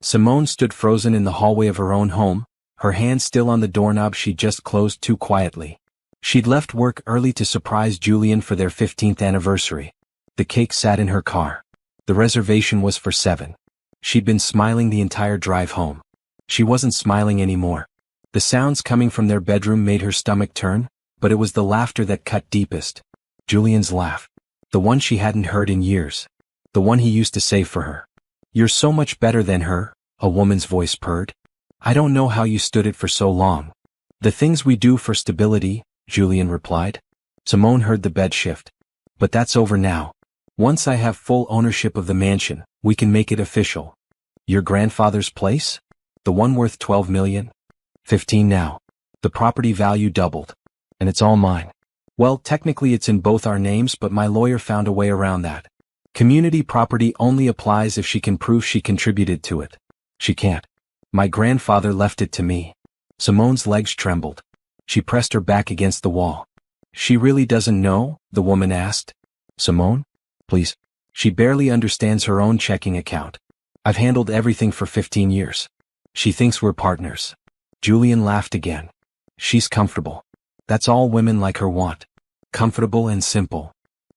Simone stood frozen in the hallway of her own home, her hand still on the doorknob she'd just closed too quietly. She'd left work early to surprise Julian for their 15th anniversary. The cake sat in her car. The reservation was for 7. She'd been smiling the entire drive home. She wasn't smiling anymore. The sounds coming from their bedroom made her stomach turn, but it was the laughter that cut deepest. Julian's laugh. The one she hadn't heard in years. The one he used to say for her. "You're so much better than her," a woman's voice purred. "I don't know how you stood it for so long." "The things we do for stability," Julian replied. Simone heard the bed shift. "But that's over now. Once I have full ownership of the mansion, we can make it official." "Your grandfather's place? The one worth 12 million? 15 now. The property value doubled. And it's all mine." "Well, technically it's in both our names, but my lawyer found a way around that. Community property only applies if she can prove she contributed to it." "She can't. My grandfather left it to me." Simone's legs trembled. She pressed her back against the wall. "She really doesn't know?" the woman asked. "Simone? Please. She barely understands her own checking account. I've handled everything for 15 years. She thinks we're partners." Julian laughed again. "She's comfortable. That's all women like her want. Comfortable and simple.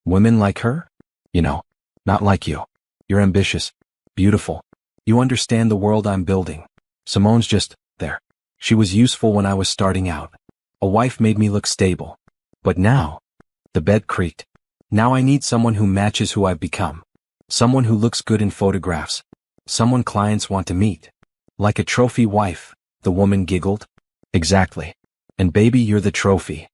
Women like her? You know. Not like you. You're ambitious. Beautiful. You understand the world I'm building. Simone's just there. She was useful when I was starting out. A wife made me look stable. But now..." The bed creaked. "Now I need someone who matches who I've become. Someone who looks good in photographs. Someone clients want to meet. Like a trophy wife," the woman giggled. "Exactly. And baby, you're the trophy."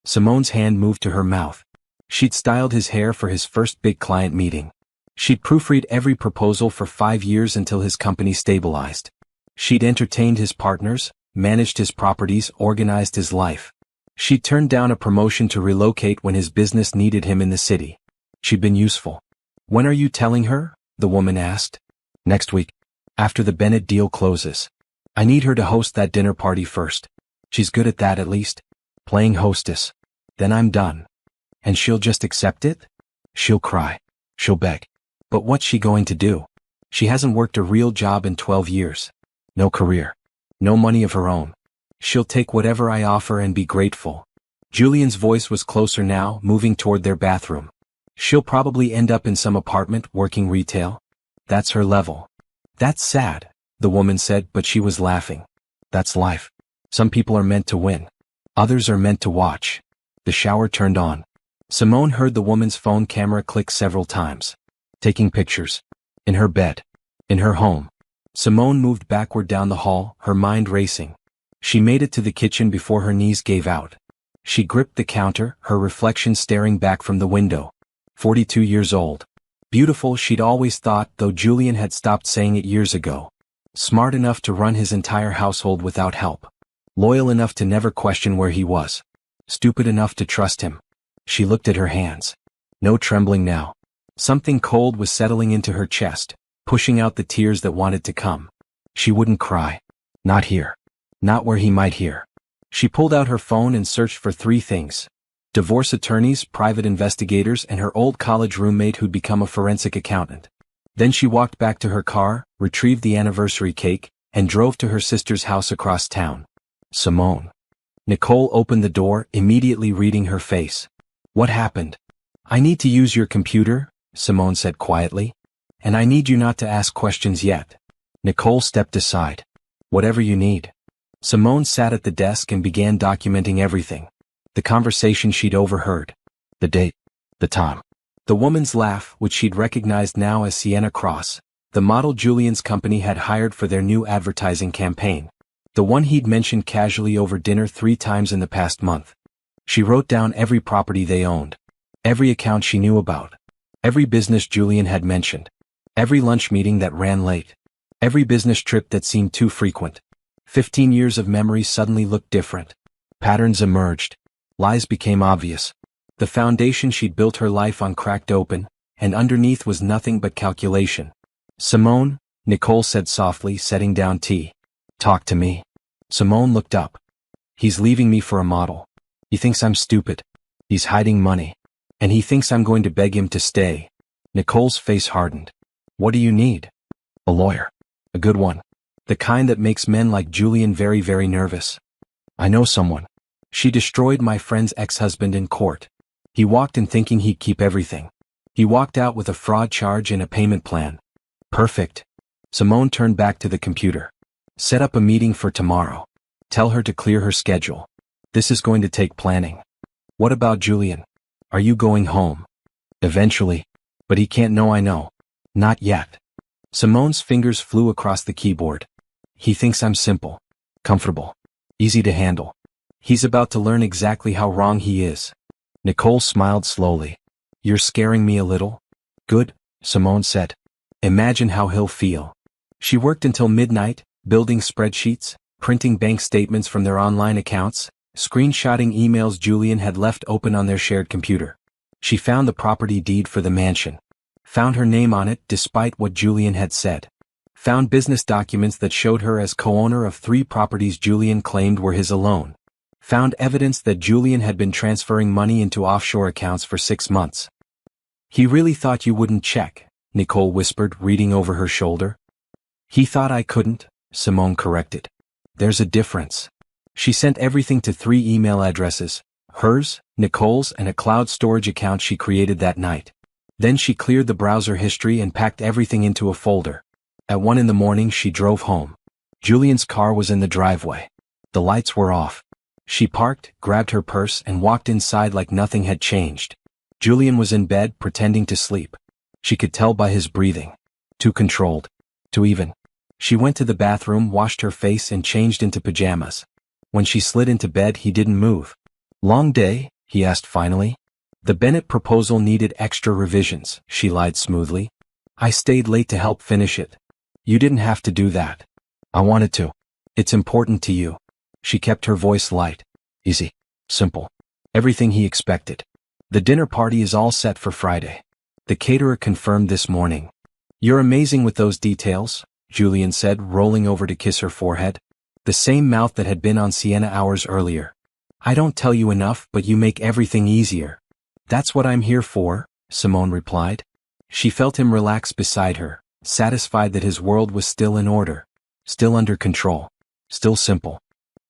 Simone's hand moved to her mouth. She'd styled his hair for his first big client meeting. She'd proofread every proposal for 5 years until his company stabilized. She'd entertained his partners, managed his properties, organized his life. She'd turned down a promotion to relocate when his business needed him in the city. She'd been useful. "When are you telling her?" the woman asked. "Next week. After the Bennett deal closes. I need her to host that dinner party first. She's good at that at least. Playing hostess. Then I'm done." "And she'll just accept it?" "She'll cry. She'll beg. But what's she going to do? She hasn't worked a real job in 12 years. No career. No money of her own. She'll take whatever I offer and be grateful." Julian's voice was closer now, moving toward their bathroom. "She'll probably end up in some apartment working retail. That's her level." "That's sad," the woman said, but she was laughing. "That's life. Some people are meant to win. Others are meant to watch." The shower turned on. Simone heard the woman's phone camera click several times. Taking pictures. In her bed. In her home. Simone moved backward down the hall, her mind racing. She made it to the kitchen before her knees gave out. She gripped the counter, her reflection staring back from the window. 42 years old. Beautiful, she'd always thought, though Julian had stopped saying it years ago. Smart enough to run his entire household without help. Loyal enough to never question where he was. Stupid enough to trust him. She looked at her hands. No trembling now. Something cold was settling into her chest, pushing out the tears that wanted to come. She wouldn't cry. Not here. Not where he might hear. She pulled out her phone and searched for 3 things. Divorce attorneys, private investigators, and her old college roommate who'd become a forensic accountant. Then she walked back to her car, retrieved the anniversary cake, and drove to her sister's house across town. Simone. Nicole opened the door, immediately reading her face. "What happened?" "I need to use your computer," Simone said quietly. "And I need you not to ask questions yet." Nicole stepped aside. "Whatever you need." Simone sat at the desk and began documenting everything. The conversation she'd overheard. The date. The time. The woman's laugh, which she'd recognized now as Sienna Cross, the model Julian's company had hired for their new advertising campaign. The one he'd mentioned casually over dinner 3 times in the past month. She wrote down every property they owned. Every account she knew about. Every business Julian had mentioned. Every lunch meeting that ran late. Every business trip that seemed too frequent. 15 years of memory suddenly looked different. Patterns emerged. Lies became obvious. The foundation she'd built her life on cracked open, and underneath was nothing but calculation. "Simone," Nicole said softly, setting down tea. "Talk to me." Simone looked up. "He's leaving me for a model. He thinks I'm stupid. He's hiding money. And he thinks I'm going to beg him to stay." Nicole's face hardened. "What do you need?" "A lawyer. A good one. The kind that makes men like Julian very, very nervous. I know someone. She destroyed my friend's ex-husband in court. He walked in thinking he'd keep everything. He walked out with a fraud charge and a payment plan. Perfect. Simone turned back to the computer. Set up a meeting for tomorrow. Tell her to clear her schedule. This is going to take planning. What about Julian? Are you going home? Eventually. But he can't know I know. Not yet. Simone's fingers flew across the keyboard. He thinks I'm simple, comfortable, easy to handle. He's about to learn exactly how wrong he is. Nicole smiled slowly. You're scaring me a little. Good, Simone said. Imagine how he'll feel. She worked until midnight, building spreadsheets, printing bank statements from their online accounts, screenshotting emails Julian had left open on their shared computer. She found the property deed for the mansion. Found her name on it despite what Julian had said. Found business documents that showed her as co-owner of 3 properties Julian claimed were his alone. Found evidence that Julian had been transferring money into offshore accounts for 6 months. He really thought you wouldn't check, Nicole whispered, reading over her shoulder. He thought I couldn't, Simone corrected. There's a difference. She sent everything to 3 email addresses, hers, Nicole's, and a cloud storage account she created that night. Then she cleared the browser history and packed everything into a folder. At 1 a.m. she drove home. Julian's car was in the driveway. The lights were off. She parked, grabbed her purse, and walked inside like nothing had changed. Julian was in bed, pretending to sleep. She could tell by his breathing. Too controlled. Too even. She went to the bathroom, washed her face, and changed into pajamas. When she slid into bed, he didn't move. Long day? He asked finally. The Bennett proposal needed extra revisions, she lied smoothly. I stayed late to help finish it. You didn't have to do that. I wanted to. It's important to you. She kept her voice light. Easy. Simple. Everything he expected. The dinner party is all set for Friday. The caterer confirmed this morning. You're amazing with those details, Julian said, rolling over to kiss her forehead. The same mouth that had been on Sienna hours earlier. I don't tell you enough, but you make everything easier. That's what I'm here for, Simone replied. She felt him relax beside her, satisfied that his world was still in order, still under control, still simple.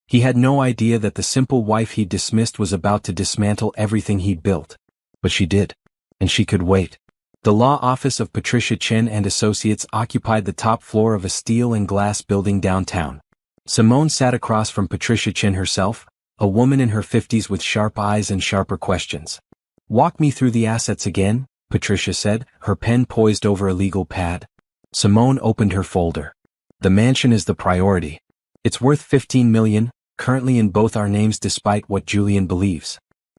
He had no idea that the simple wife he'd dismissed was about to dismantle everything he'd built. But she did. And she could wait. The law office of Patricia Chen and Associates occupied the top floor of a steel and glass building downtown. Simone sat across from Patricia Chen herself, a woman in her 50s with sharp eyes and sharper questions. Walk me through the assets again, Patricia said, her pen poised over a legal pad. Simone opened her folder. The mansion is the priority. It's worth $15 million, currently in both our names despite what Julian believes.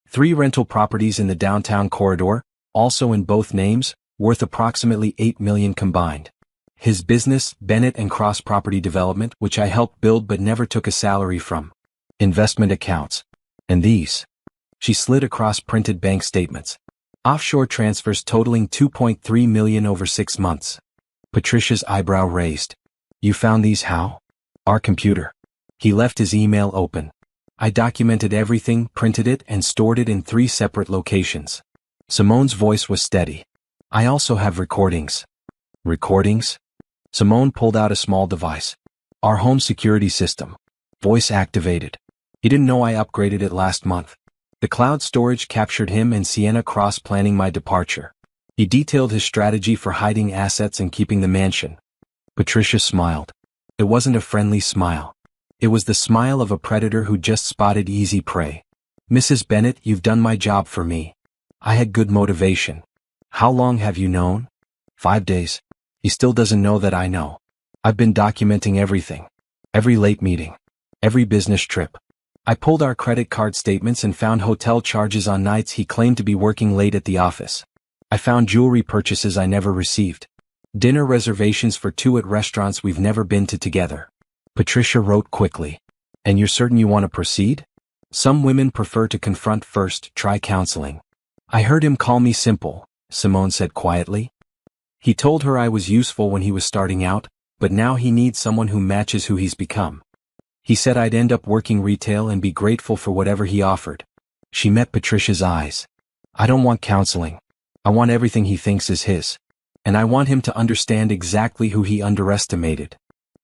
3 rental properties in the downtown corridor, also in both names, worth approximately $8 million combined. His business, Bennett and Cross Property Development, which I helped build but never took a salary from. Investment accounts. And these. She slid across printed bank statements. Offshore transfers totaling $2.3 million over 6 months. Patricia's eyebrow raised. You found these how? Our computer. He left his email open. I documented everything, printed it, and stored it in 3 separate locations. Simone's voice was steady. I also have recordings. Recordings? Simone pulled out a small device. Our home security system. Voice activated. He didn't know I upgraded it last month. The cloud storage captured him and Sienna Cross planning my departure. He detailed his strategy for hiding assets and keeping the mansion. Patricia smiled. It wasn't a friendly smile. It was the smile of a predator who just spotted easy prey. Mrs. Bennett, you've done my job for me. I had good motivation. How long have you known? 5 days. He still doesn't know that I know. I've been documenting everything. Every late meeting. Every business trip. I pulled our credit card statements and found hotel charges on nights he claimed to be working late at the office. I found jewelry purchases I never received. Dinner reservations for 2 at restaurants we've never been to together. Patricia wrote quickly. And you're certain you want to proceed? Some women prefer to confront first, try counseling. I heard him call me simple, Simone said quietly. He told her I was useful when he was starting out, but now he needs someone who matches who he's become. He said I'd end up working retail and be grateful for whatever he offered. She met Patricia's eyes. I don't want counseling. I want everything he thinks is his. And I want him to understand exactly who he underestimated.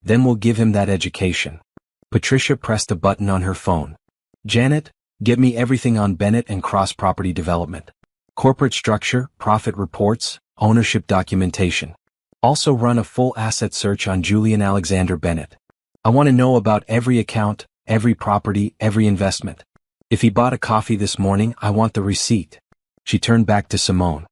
Then we'll give him that education. Patricia pressed a button on her phone. Janet, get me everything on Bennett and cross-property development. Corporate structure, profit reports, ownership documentation. Also run a full asset search on Julian Alexander Bennett. I want to know about every account, every property, every investment. If he bought a coffee this morning, I want the receipt. She turned back to Simone.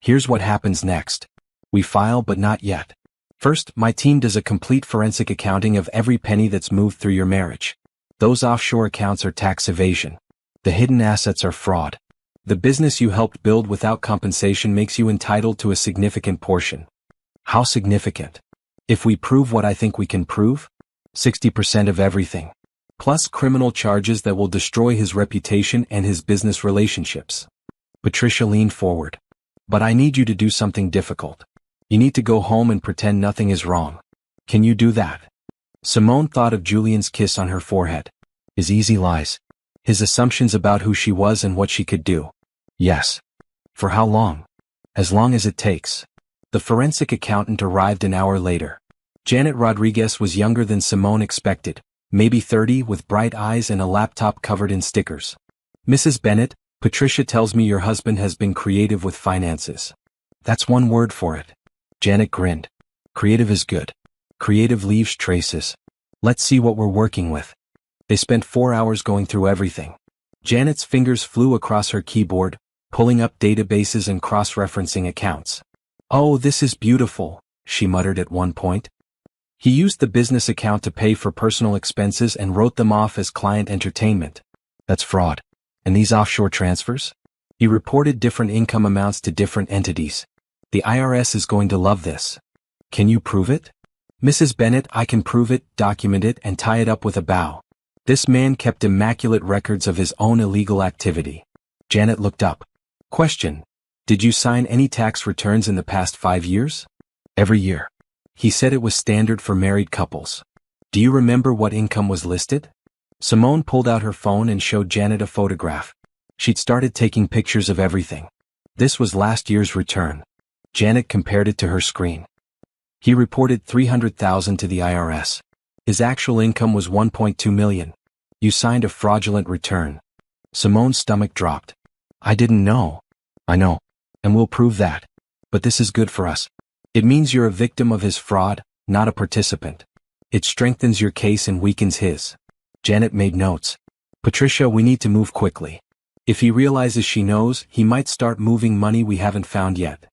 Here's what happens next. We file, but not yet. First, my team does a complete forensic accounting of every penny that's moved through your marriage. Those offshore accounts are tax evasion. The hidden assets are fraud. The business you helped build without compensation makes you entitled to a significant portion. How significant? If we prove what I think we can prove, 60% of everything. Plus criminal charges that will destroy his reputation and his business relationships. Patricia leaned forward. But I need you to do something difficult. You need to go home and pretend nothing is wrong. Can you do that? Simone thought of Julian's kiss on her forehead. His easy lies. His assumptions about who she was and what she could do. Yes. For how long? As long as it takes. The forensic accountant arrived an hour later. Janet Rodriguez was younger than Simone expected, maybe 30, with bright eyes and a laptop covered in stickers. Mrs. Bennett, Patricia tells me your husband has been creative with finances. That's one word for it. Janet grinned. Creative is good. Creative leaves traces. Let's see what we're working with. They spent 4 hours going through everything. Janet's fingers flew across her keyboard, pulling up databases and cross-referencing accounts. Oh, this is beautiful, she muttered at one point. He used the business account to pay for personal expenses and wrote them off as client entertainment. That's fraud. And these offshore transfers? He reported different income amounts to different entities. The IRS is going to love this. Can you prove it? Mrs. Bennett, I can prove it, document it, and tie it up with a bow. This man kept immaculate records of his own illegal activity. Janet looked up. Question. Did you sign any tax returns in the past 5 years? Every year. He said it was standard for married couples. Do you remember what income was listed? Simone pulled out her phone and showed Janet a photograph. She'd started taking pictures of everything. This was last year's return. Janet compared it to her screen. He reported $300,000 to the IRS. His actual income was $1.2 million. You signed a fraudulent return. Simone's stomach dropped. I didn't know. I know. And we'll prove that. But this is good for us. It means you're a victim of his fraud, not a participant. It strengthens your case and weakens his. Janet made notes. Patricia, we need to move quickly. If he realizes she knows, he might start moving money we haven't found yet.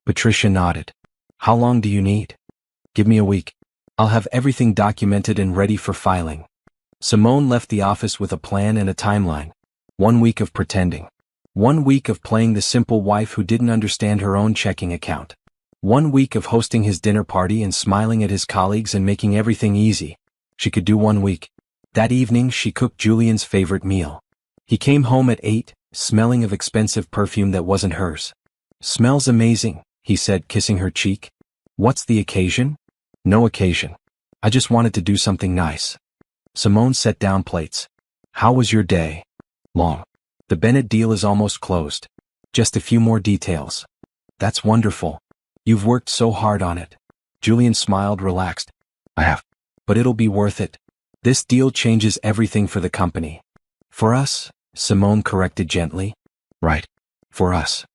Patricia nodded. How long do you need? Give me a week. I'll have everything documented and ready for filing. Simone left the office with a plan and a timeline. 1 week of pretending. 1 week of playing the simple wife who didn't understand her own checking account. 1 week of hosting his dinner party and smiling at his colleagues and making everything easy. She could do 1 week. That evening she cooked Julian's favorite meal. He came home at 8, smelling of expensive perfume that wasn't hers. Smells amazing, he said, kissing her cheek. What's the occasion? No occasion. I just wanted to do something nice. Simone set down plates. How was your day? Long. The Bennett deal is almost closed. Just a few more details. That's wonderful. You've worked so hard on it. Julian smiled, relaxed. I have. But it'll be worth it. This deal changes everything for the company. For us, Simone corrected gently. Right. For us.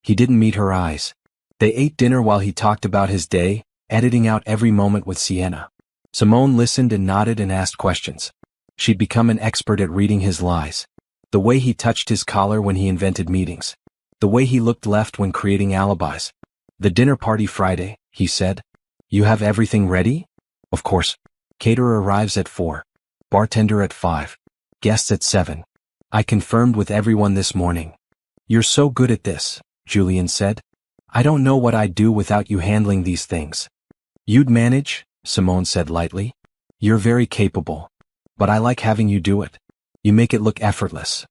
He didn't meet her eyes. They ate dinner while he talked about his day, editing out every moment with Sienna. Simone listened and nodded and asked questions. She'd become an expert at reading his lies. The way he touched his collar when he invented meetings. The way he looked left when creating alibis. The dinner party Friday, he said. You have everything ready? Of course. Caterer arrives at 4. Bartender at 5. Guests at 7. I confirmed with everyone this morning. You're so good at this, Julian said. I don't know what I'd do without you handling these things. You'd manage, Simone said lightly. You're very capable. But I like having you do it. You make it look effortless.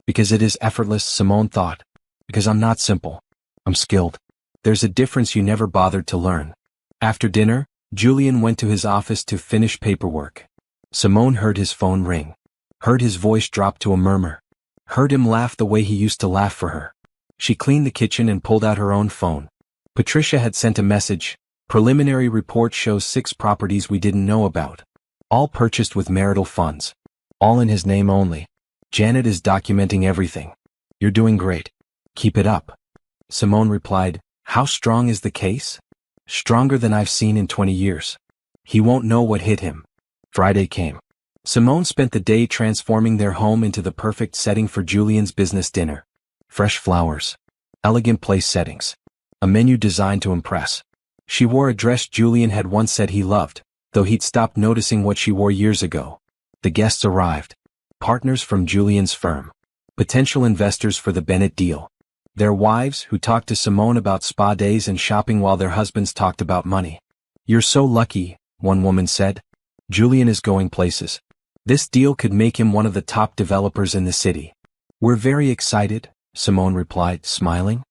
Because it is effortless, Simone thought. Because I'm not simple. I'm skilled. There's a difference you never bothered to learn. After dinner, Julian went to his office to finish paperwork. Simone heard his phone ring. Heard his voice drop to a murmur. Heard him laugh the way he used to laugh for her. She cleaned the kitchen and pulled out her own phone. Patricia had sent a message. Preliminary report shows 6 properties we didn't know about. All purchased with marital funds. All in his name only. Janet is documenting everything. You're doing great. Keep it up. Simone replied, how strong is the case? Stronger than I've seen in 20 years. He won't know what hit him. Friday came. Simone spent the day transforming their home into the perfect setting for Julian's business dinner. Fresh flowers. Elegant place settings. A menu designed to impress. She wore a dress Julian had once said he loved, though he'd stopped noticing what she wore years ago. The guests arrived. Partners from Julian's firm. Potential investors for the Bennett deal. Their wives who talked to Simone about spa days and shopping while their husbands talked about money. You're so lucky, one woman said. Julian is going places. This deal could make him one of the top developers in the city. We're very excited, Simone replied, smiling.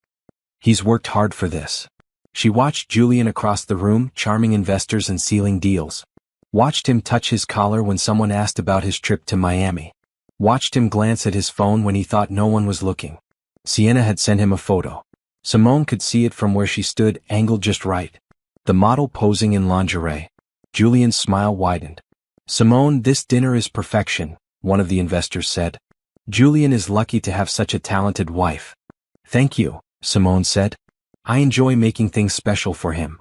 He's worked hard for this. She watched Julian across the room, charming investors and sealing deals. Watched him touch his collar when someone asked about his trip to Miami. Watched him glance at his phone when he thought no one was looking. Sienna had sent him a photo. Simone could see it from where she stood, angled just right. The model posing in lingerie. Julian's smile widened. Simone, this dinner is perfection, one of the investors said. Julian is lucky to have such a talented wife. Thank you, Simone said. I enjoy making things special for him.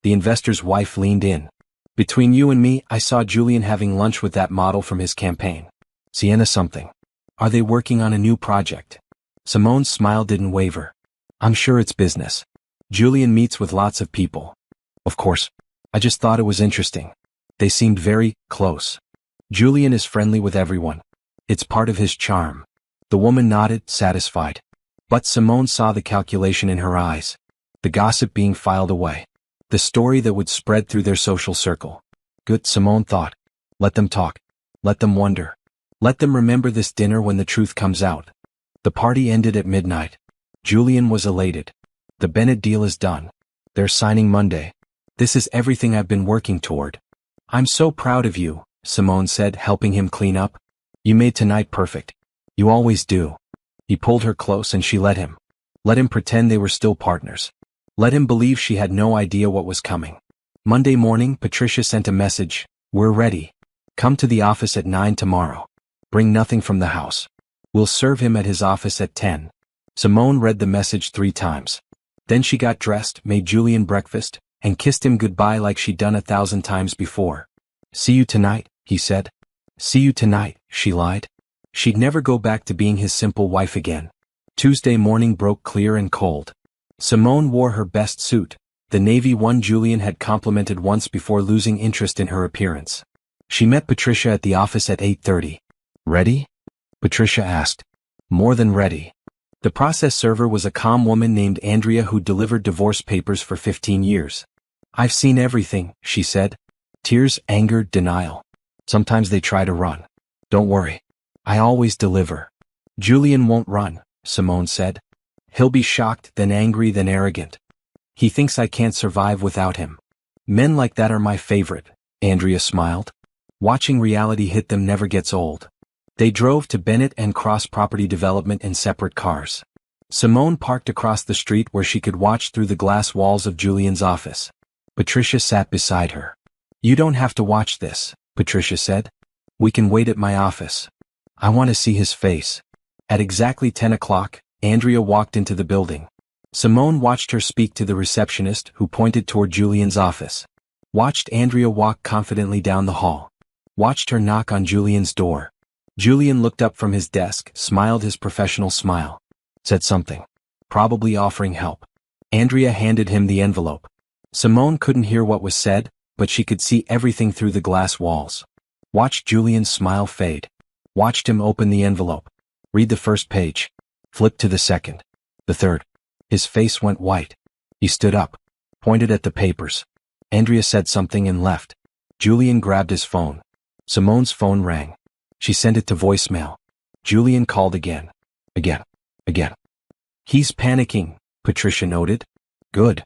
The investor's wife leaned in. Between you and me, I saw Julian having lunch with that model from his campaign. Sienna something. Are they working on a new project? Simone's smile didn't waver. I'm sure it's business. Julian meets with lots of people. Of course. I just thought it was interesting. They seemed very close. Julian is friendly with everyone. It's part of his charm. The woman nodded, satisfied. But Simone saw the calculation in her eyes. The gossip being filed away. The story that would spread through their social circle. Good, Simone thought. Let them talk. Let them wonder. Let them remember this dinner when the truth comes out. The party ended at midnight. Julian was elated. The Bennett deal is done. They're signing Monday. This is everything I've been working toward. I'm so proud of you, Simone said, helping him clean up. You made tonight perfect. You always do. He pulled her close and she let him. Let him pretend they were still partners. Let him believe she had no idea what was coming. Monday morning, Patricia sent a message. We're ready. Come to the office at 9 tomorrow. Bring nothing from the house. We'll serve him at his office at 10. Simone read the message 3 times. Then she got dressed, made Julian breakfast, and kissed him goodbye like she'd done 1,000 times before. See you tonight, he said. See you tonight, she lied. She'd never go back to being his simple wife again. Tuesday morning broke clear and cold. Simone wore her best suit, the navy one Julian had complimented once before losing interest in her appearance. She met Patricia at the office at 8:30. Ready? Patricia asked. More than ready. The process server was a calm woman named Andrea who delivered divorce papers for 15 years. I've seen everything, she said. Tears, anger, denial. Sometimes they try to run. Don't worry. I always deliver. Julian won't run, Simone said. He'll be shocked, then angry, then arrogant. He thinks I can't survive without him. Men like that are my favorite, Andrea smiled. Watching reality hit them never gets old. They drove to Bennett and Cross Property Development in separate cars. Simone parked across the street where she could watch through the glass walls of Julian's office. Patricia sat beside her. You don't have to watch this, Patricia said. We can wait at my office. I want to see his face. At exactly 10 o'clock, Andrea walked into the building. Simone watched her speak to the receptionist who pointed toward Julian's office. Watched Andrea walk confidently down the hall. Watched her knock on Julian's door. Julian looked up from his desk, smiled his professional smile. Said something. Probably offering help. Andrea handed him the envelope. Simone couldn't hear what was said, but she could see everything through the glass walls. Watched Julian's smile fade. Watched him open the envelope. Read the first page. Flip to the second. The third. His face went white. He stood up. Pointed at the papers. Andrea said something and left. Julian grabbed his phone. Simone's phone rang. She sent it to voicemail. Julian called again. Again. He's panicking, Patricia noted. Good.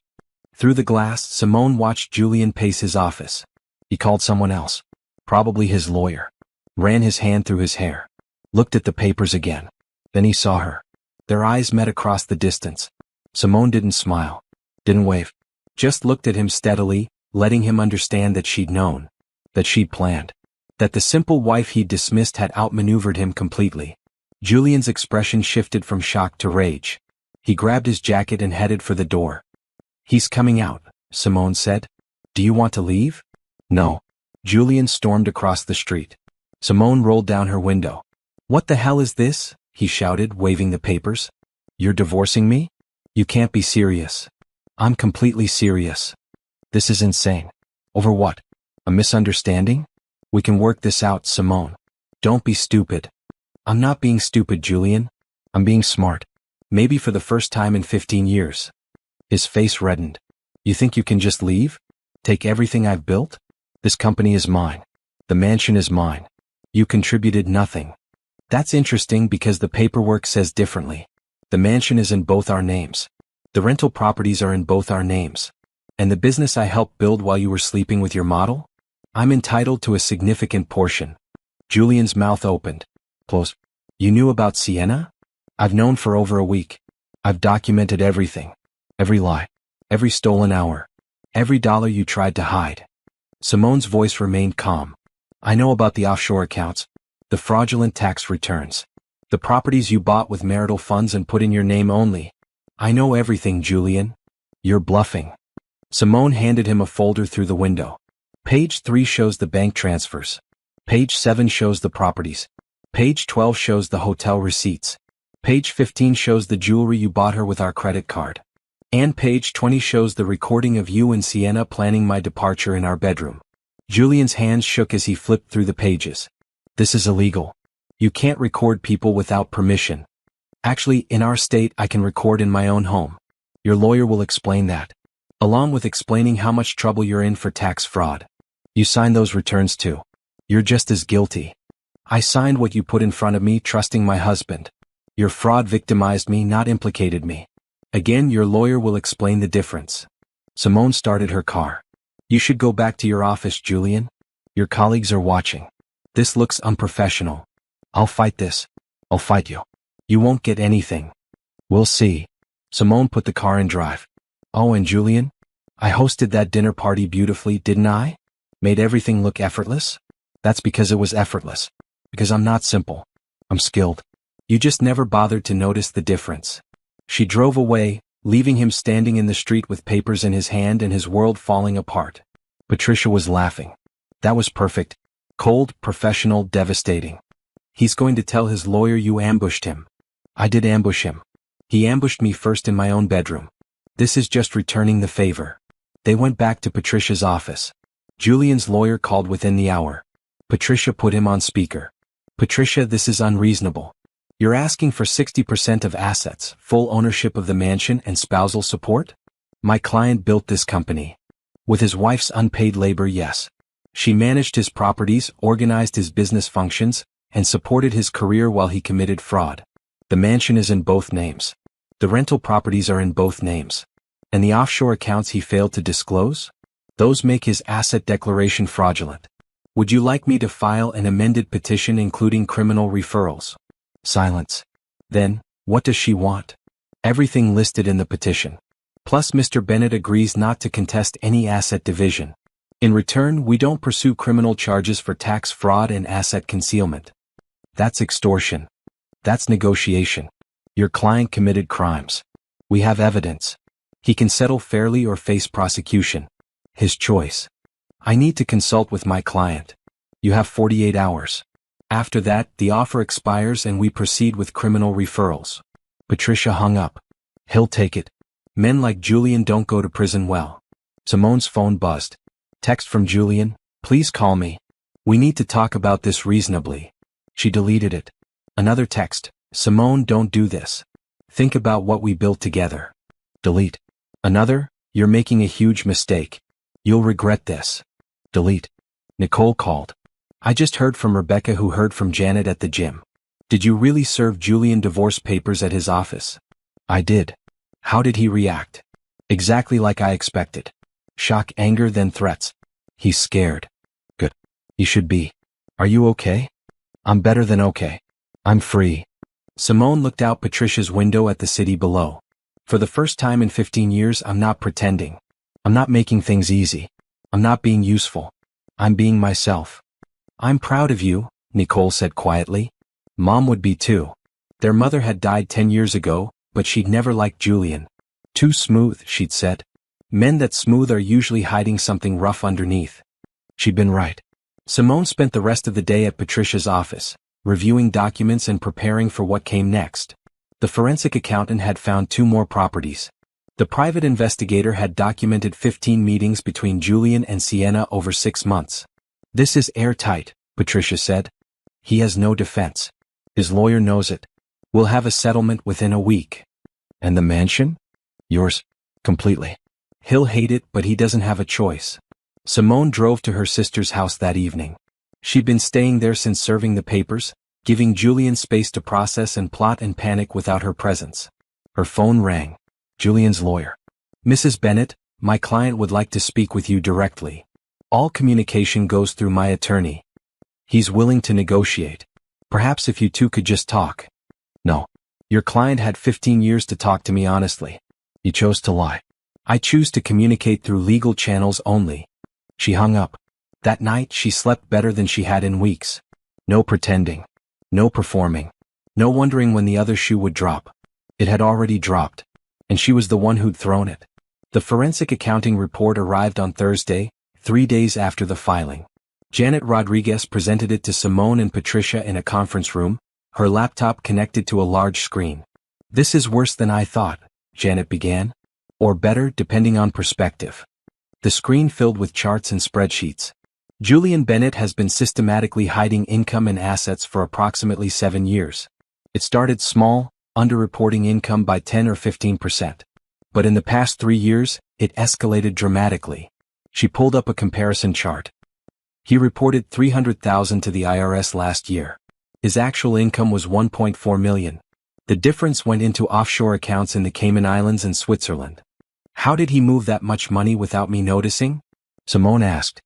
Through the glass, Simone watched Julian pace his office. He called someone else. Probably his lawyer. Ran his hand through his hair. Looked at the papers again. Then he saw her. Their eyes met across the distance. Simone didn't smile. Didn't wave. Just looked at him steadily, letting him understand that she'd known. That she'd planned. That the simple wife he'd dismissed had outmaneuvered him completely. Julian's expression shifted from shock to rage. He grabbed his jacket and headed for the door. "He's coming out," Simone said. "Do you want to leave?" "No." Julian stormed across the street. Simone rolled down her window. "What the hell is this?" he shouted, waving the papers. "You're divorcing me? You can't be serious." "I'm completely serious. This is insane." "Over what? A misunderstanding?" "We can work this out, Simone. Don't be stupid." "I'm not being stupid, Julian. I'm being smart. Maybe for the first time in 15 years. His face reddened. "You think you can just leave? Take everything I've built? This company is mine. The mansion is mine. You contributed nothing." "That's interesting because the paperwork says differently. The mansion is in both our names. The rental properties are in both our names. And the business I helped build while you were sleeping with your model? I'm entitled to a significant portion." Julian's mouth opened. "Close. You knew about Sienna?" "I've known for over a week. I've documented everything. Every lie. Every stolen hour. Every dollar you tried to hide." Simone's voice remained calm. "I know about the offshore accounts. The fraudulent tax returns. The properties you bought with marital funds and put in your name only. I know everything, Julian. You're bluffing." Simone handed him a folder through the window. Page 3 shows the bank transfers. Page 7 shows the properties. Page 12 shows the hotel receipts. Page 15 shows the jewelry you bought her with our credit card. And page 20 shows the recording of you and Sienna planning my departure in our bedroom. Julian's hands shook as he flipped through the pages. "This is illegal. You can't record people without permission. Actually, in our state I can record in my own home. Your lawyer will explain that. Along with explaining how much trouble you're in for tax fraud. You signed those returns too. You're just as guilty. I signed what you put in front of me, trusting my husband. Your fraud victimized me, not implicated me. Again, your lawyer will explain the difference." Simone started her car. "You should go back to your office, Julian. Your colleagues are watching. This looks unprofessional. I'll fight this. I'll fight you. You won't get anything. We'll see." Simone put the car in drive. "Oh, and Julian? I hosted that dinner party beautifully, didn't I? Made everything look effortless? That's because it was effortless. Because I'm not simple. I'm skilled. You just never bothered to notice the difference." She drove away, leaving him standing in the street with papers in his hand and his world falling apart. Patricia was laughing. "That was perfect. Cold, professional, devastating. He's going to tell his lawyer you ambushed him." "I did ambush him. He ambushed me first in my own bedroom. This is just returning the favor." They went back to Patricia's office. Julian's lawyer called within the hour. Patricia put him on speaker. "Patricia, this is unreasonable. You're asking for 60% of assets, full ownership of the mansion and spousal support? My client built this company. With his wife's unpaid labor, yes. She managed his properties, organized his business functions, and supported his career while he committed fraud. The mansion is in both names. The rental properties are in both names. And the offshore accounts he failed to disclose? Those make his asset declaration fraudulent. Would you like me to file an amended petition including criminal referrals?" Silence. "Then, what does she want?" "Everything listed in the petition. Plus Mr. Bennett agrees not to contest any asset division. In return, we don't pursue criminal charges for tax fraud and asset concealment." "That's extortion. That's negotiation. Your client committed crimes. We have evidence. He can settle fairly or face prosecution. His choice. I need to consult with my client. You have 48 hours. After that, the offer expires and we proceed with criminal referrals." Patricia hung up. "He'll take it. Men like Julian don't go to prison well." Simone's phone buzzed. Text from Julian: "Please call me. We need to talk about this reasonably." She deleted it. Another text: "Simone, don't do this. Think about what we built together." Delete. Another: "You're making a huge mistake. You'll regret this." Delete. Nicole called. "I just heard from Rebecca who heard from Janet at the gym. Did you really serve Julian divorce papers at his office?" "I did." "How did he react?" "Exactly like I expected. Shock, anger, then threats." "He's scared." "Good. He should be. Are you okay?" "I'm better than okay. I'm free." Simone looked out Patricia's window at the city below. "For the first time in 15 years, I'm not pretending. I'm not making things easy. I'm not being useful. I'm being myself. I'm proud of you, Nicole said quietly. Mom would be too. Their mother had died 10 years ago, but she'd never liked Julian. Too smooth, she'd said. Men that smooth are usually hiding something rough underneath. She'd been right. Simone spent the rest of the day at Patricia's office, reviewing documents and preparing for what came next. The forensic accountant had found 2 more properties. The private investigator had documented 15 meetings between Julian and Sienna over 6 months. This is airtight, Patricia said. He has no defense. His lawyer knows it. We'll have a settlement within a week. And the mansion? Yours. Completely. He'll hate it, but he doesn't have a choice. Simone drove to her sister's house that evening. She'd been staying there since serving the papers, giving Julian space to process and plot and panic without her presence. Her phone rang. Julian's lawyer. Mrs. Bennett, my client would like to speak with you directly. All communication goes through my attorney. He's willing to negotiate. Perhaps if you two could just talk. No. Your client had 15 years to talk to me honestly. You chose to lie. I choose to communicate through legal channels only. She hung up. That night she slept better than she had in weeks. No pretending. No performing. No wondering when the other shoe would drop. It had already dropped. And she was the one who'd thrown it. The forensic accounting report arrived on Thursday, 3 days after the filing. Janet Rodriguez presented it to Simone and Patricia in a conference room, her laptop connected to a large screen. This is worse than I thought, Janet began. Or better, depending on perspective. The screen filled with charts and spreadsheets. Julian Bennett has been systematically hiding income and assets for approximately 7 years. It started small, underreporting income by 10 or 15%. But in the past 3 years, it escalated dramatically. She pulled up a comparison chart. He reported $300,000 to the IRS last year. His actual income was $1.4 million. The difference went into offshore accounts in the Cayman Islands and Switzerland. How did he move that much money without me noticing? Simone asked.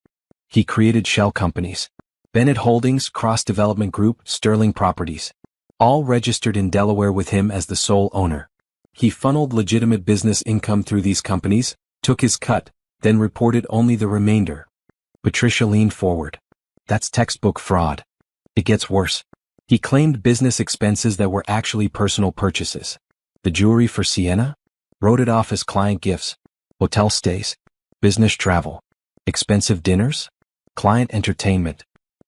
He created shell companies. Bennett Holdings, Cross Development Group, Sterling Properties. All registered in Delaware with him as the sole owner. He funneled legitimate business income through these companies, took his cut, then reported only the remainder. Patricia leaned forward. That's textbook fraud. It gets worse. He claimed business expenses that were actually personal purchases. The jewelry for Sienna? Wrote it off as client gifts. Hotel stays. Business travel. Expensive dinners? Client entertainment.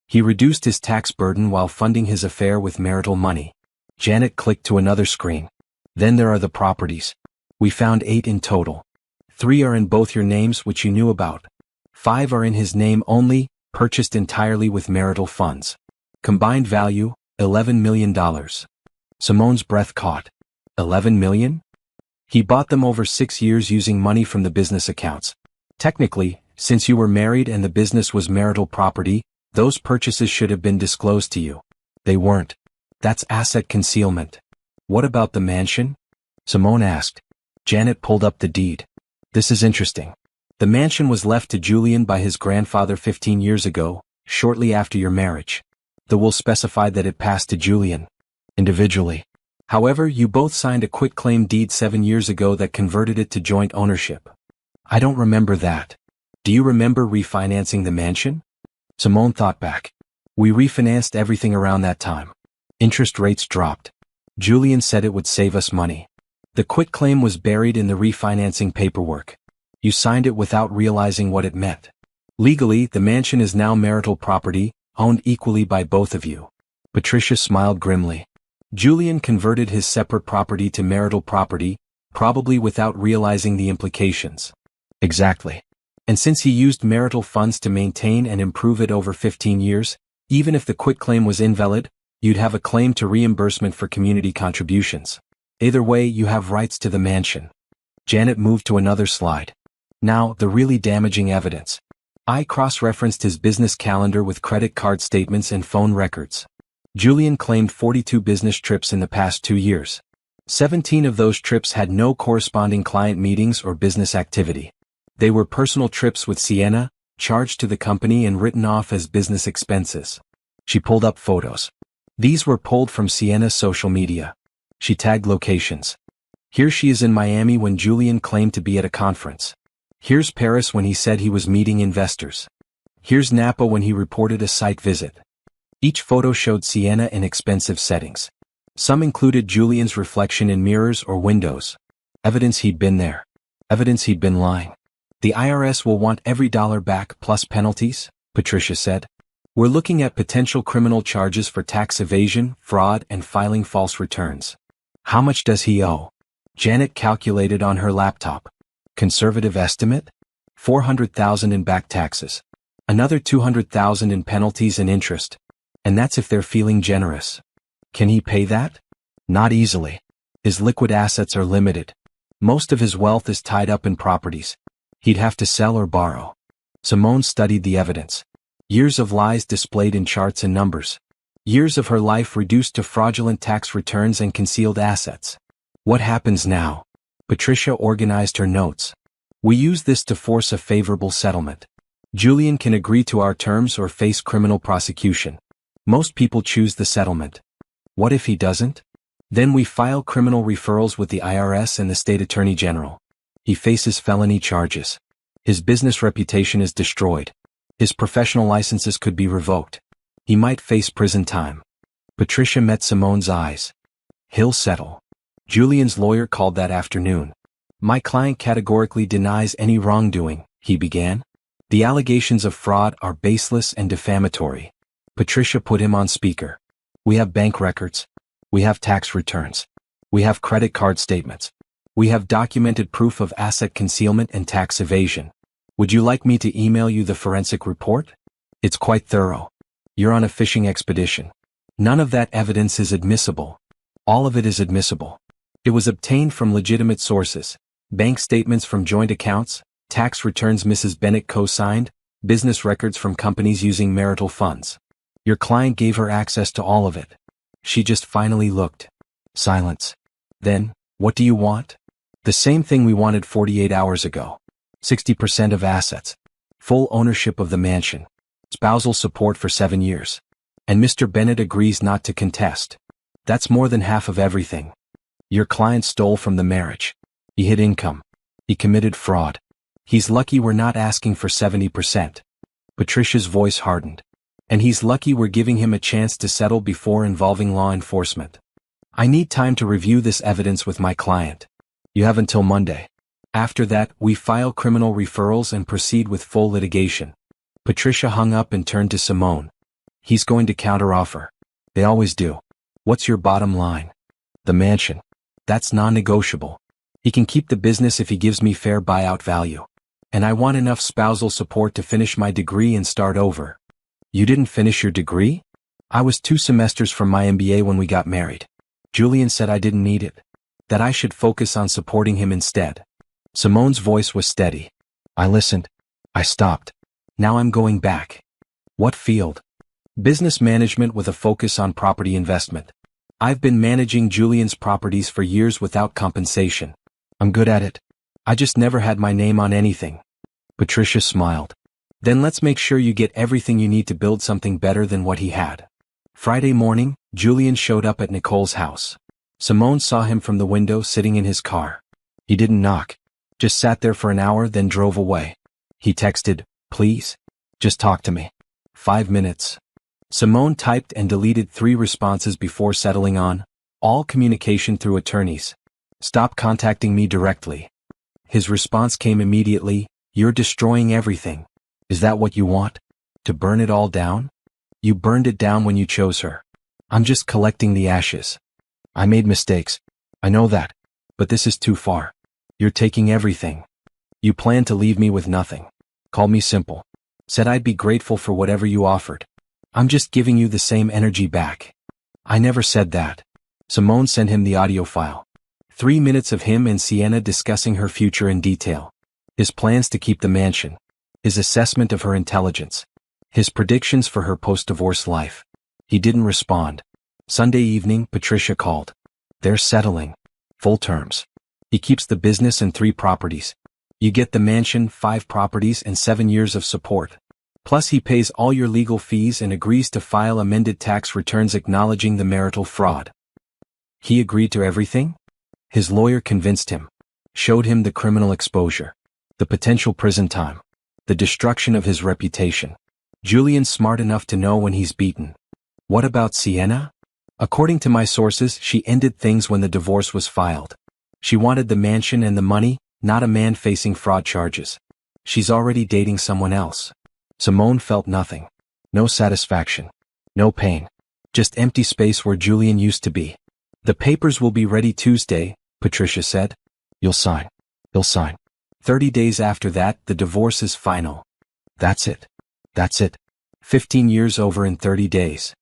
He reduced his tax burden while funding his affair with marital money. Janet clicked to another screen. Then there are the properties. We found 8 in total. 3 are in both your names, which you knew about. 5 are in his name only, purchased entirely with marital funds. Combined value, $11 million. Simone's breath caught. 11 million? He bought them over 6 years using money from the business accounts. Technically, since you were married and the business was marital property, those purchases should have been disclosed to you. They weren't. That's asset concealment. What about the mansion? Simone asked. Janet pulled up the deed. This is interesting. The mansion was left to Julian by his grandfather 15 years ago, shortly after your marriage. The will specified that it passed to Julian. Individually. However, you both signed a quitclaim deed 7 years ago that converted it to joint ownership. I don't remember that. Do you remember refinancing the mansion? Simone thought back. We refinanced everything around that time. Interest rates dropped. Julian said it would save us money. The quitclaim was buried in the refinancing paperwork. You signed it without realizing what it meant. Legally, the mansion is now marital property, owned equally by both of you. Patricia smiled grimly. Julian converted his separate property to marital property, probably without realizing the implications. Exactly. And since he used marital funds to maintain and improve it over 15 years, even if the quitclaim was invalid, you'd have a claim to reimbursement for community contributions. Either way, you have rights to the mansion. Janet moved to another slide. Now, the really damaging evidence. I cross-referenced his business calendar with credit card statements and phone records. Julian claimed 42 business trips in the past 2 years. 17 of those trips had no corresponding client meetings or business activity. They were personal trips with Sienna, charged to the company and written off as business expenses. She pulled up photos. These were pulled from Sienna's social media. She tagged locations. Here she is in Miami when Julian claimed to be at a conference. Here's Paris when he said he was meeting investors. Here's Napa when he reported a site visit. Each photo showed Sienna in expensive settings. Some included Julian's reflection in mirrors or windows. Evidence he'd been there. Evidence he'd been lying. The IRS will want every dollar back plus penalties, Patricia said. We're looking at potential criminal charges for tax evasion, fraud, and filing false returns. How much does he owe? Janet calculated on her laptop. Conservative estimate? $400,000 in back taxes. Another $200,000 in penalties and interest. And that's if they're feeling generous. Can he pay that? Not easily. His liquid assets are limited. Most of his wealth is tied up in properties. He'd have to sell or borrow. Simone studied the evidence. Years of lies displayed in charts and numbers. Years of her life reduced to fraudulent tax returns and concealed assets. What happens now? Patricia organized her notes. We use this to force a favorable settlement. Julian can agree to our terms or face criminal prosecution. Most people choose the settlement. What if he doesn't? Then we file criminal referrals with the IRS and the state attorney general. He faces felony charges. His business reputation is destroyed. His professional licenses could be revoked. He might face prison time. Patricia met Simone's eyes. He'll settle. Julian's lawyer called that afternoon. My client categorically denies any wrongdoing, he began. The allegations of fraud are baseless and defamatory. Patricia put him on speaker. We have bank records. We have tax returns. We have credit card statements. We have documented proof of asset concealment and tax evasion. Would you like me to email you the forensic report? It's quite thorough. You're on a fishing expedition. None of that evidence is admissible. All of it is admissible. It was obtained from legitimate sources. Bank statements from joint accounts, tax returns Mrs. Bennett co-signed, business records from companies using marital funds. Your client gave her access to all of it. She just finally looked. Silence. Then, what do you want? The same thing we wanted 48 hours ago. 60% of assets. Full ownership of the mansion. Spousal support for 7 years. And Mr. Bennett agrees not to contest. That's more than half of everything. Your client stole from the marriage. He hid income. He committed fraud. He's lucky we're not asking for 70%. Patricia's voice hardened. And he's lucky we're giving him a chance to settle before involving law enforcement. I need time to review this evidence with my client. You have until Monday. After that, we file criminal referrals and proceed with full litigation. Patricia hung up and turned to Simone. He's going to counteroffer. They always do. What's your bottom line? The mansion. That's non-negotiable. He can keep the business if he gives me fair buyout value. And I want enough spousal support to finish my degree and start over. You didn't finish your degree? I was 2 semesters from my MBA when we got married. Julian said I didn't need it. That I should focus on supporting him instead. Simone's voice was steady. I listened. I stopped. Now I'm going back. What field? Business management with a focus on property investment. I've been managing Julian's properties for years without compensation. I'm good at it. I just never had my name on anything. Patricia smiled. Then let's make sure you get everything you need to build something better than what he had. Friday morning, Julian showed up at Nicole's house. Simone saw him from the window sitting in his car. He didn't knock. Just sat there for an hour then drove away. He texted, please? Just talk to me. 5 minutes. Simone typed and deleted 3 responses before settling on, all communication through attorneys. Stop contacting me directly. His response came immediately, you're destroying everything. Is that what you want? To burn it all down? You burned it down when you chose her. I'm just collecting the ashes. I made mistakes. I know that. But this is too far. You're taking everything. You plan to leave me with nothing. Called me simple. Said I'd be grateful for whatever you offered. I'm just giving you the same energy back. I never said that. Simone sent him the audio file. 3 minutes of him and Sienna discussing her future in detail. His plans to keep the mansion. His assessment of her intelligence. His predictions for her post-divorce life. He didn't respond. Sunday evening, Patricia called. They're settling. Full terms. He keeps the business and 3 properties. You get the mansion, 5 properties and 7 years of support. Plus he pays all your legal fees and agrees to file amended tax returns acknowledging the marital fraud. He agreed to everything? His lawyer convinced him. Showed him the criminal exposure. The potential prison time. The destruction of his reputation. Julian's smart enough to know when he's beaten. What about Sienna? According to my sources, she ended things when the divorce was filed. She wanted the mansion and the money, not a man facing fraud charges. She's already dating someone else. Simone felt nothing. No satisfaction. No pain. Just empty space where Julian used to be. The papers will be ready Tuesday, Patricia said. You'll sign. He'll sign. 30 days after that, the divorce is final. That's it. That's it. 15 years over in 30 days.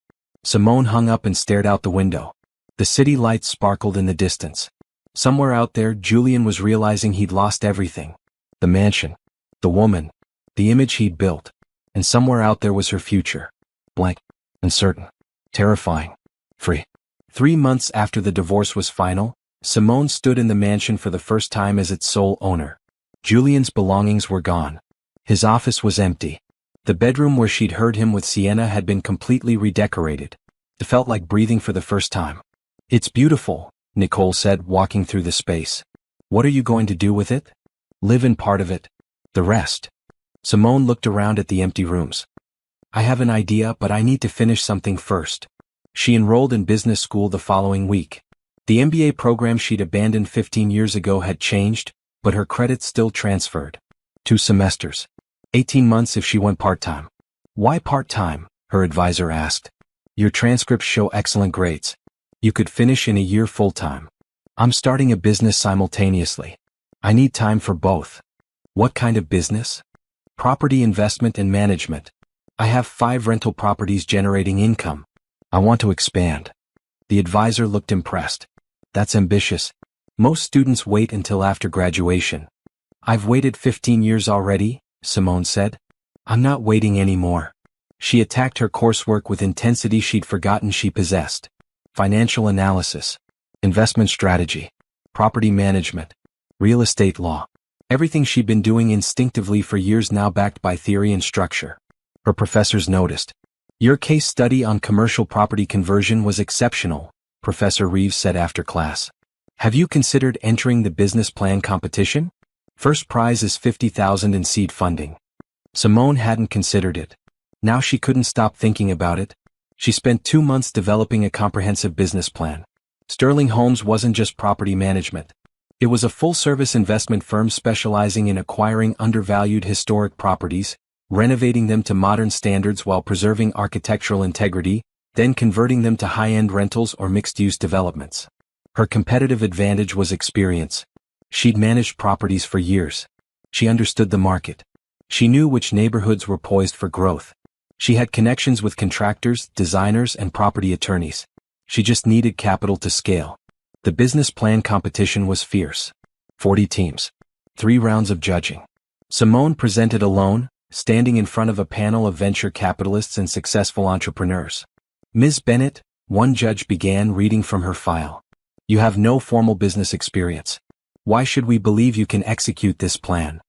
Simone hung up and stared out the window. The city lights sparkled in the distance. Somewhere out there, Julian was realizing he'd lost everything. The mansion. The woman. The image he'd built. And somewhere out there was her future. Blank. Uncertain. Terrifying. Free. 3 months after the divorce was final, Simone stood in the mansion for the first time as its sole owner. Julian's belongings were gone. His office was empty. The bedroom where she'd heard him with Sienna had been completely redecorated. It felt like breathing for the first time. It's beautiful, Nicole said, walking through the space. What are you going to do with it? Live in part of it. The rest. Simone looked around at the empty rooms. I have an idea, but I need to finish something first. She enrolled in business school the following week. The MBA program she'd abandoned 15 years ago had changed, but her credits still transferred. 2 semesters. 18 months if she went part-time. Why part-time? Her advisor asked. Your transcripts show excellent grades. You could finish in a year full-time. I'm starting a business simultaneously. I need time for both. What kind of business? Property investment and management. I have 5 rental properties generating income. I want to expand. The advisor looked impressed. That's ambitious. Most students wait until after graduation. I've waited 15 years already, Simone said. I'm not waiting anymore. She attacked her coursework with intensity she'd forgotten she possessed. Financial analysis. Investment strategy. Property management. Real estate law. Everything she'd been doing instinctively for years now backed by theory and structure. Her professors noticed. Your case study on commercial property conversion was exceptional, Professor Reeves said after class. Have you considered entering the business plan competition? First prize is $50,000 in seed funding. Simone hadn't considered it. Now she couldn't stop thinking about it. She spent 2 months developing a comprehensive business plan. Sterling Homes wasn't just property management. It was a full-service investment firm specializing in acquiring undervalued historic properties, renovating them to modern standards while preserving architectural integrity, then converting them to high-end rentals or mixed-use developments. Her competitive advantage was experience. She'd managed properties for years. She understood the market. She knew which neighborhoods were poised for growth. She had connections with contractors, designers, and property attorneys. She just needed capital to scale. The business plan competition was fierce. 40 teams. 3 rounds of judging. Simone presented alone, standing in front of a panel of venture capitalists and successful entrepreneurs. Ms. Bennett, one judge began reading from her file. You have no formal business experience. Why should we believe you can execute this plan?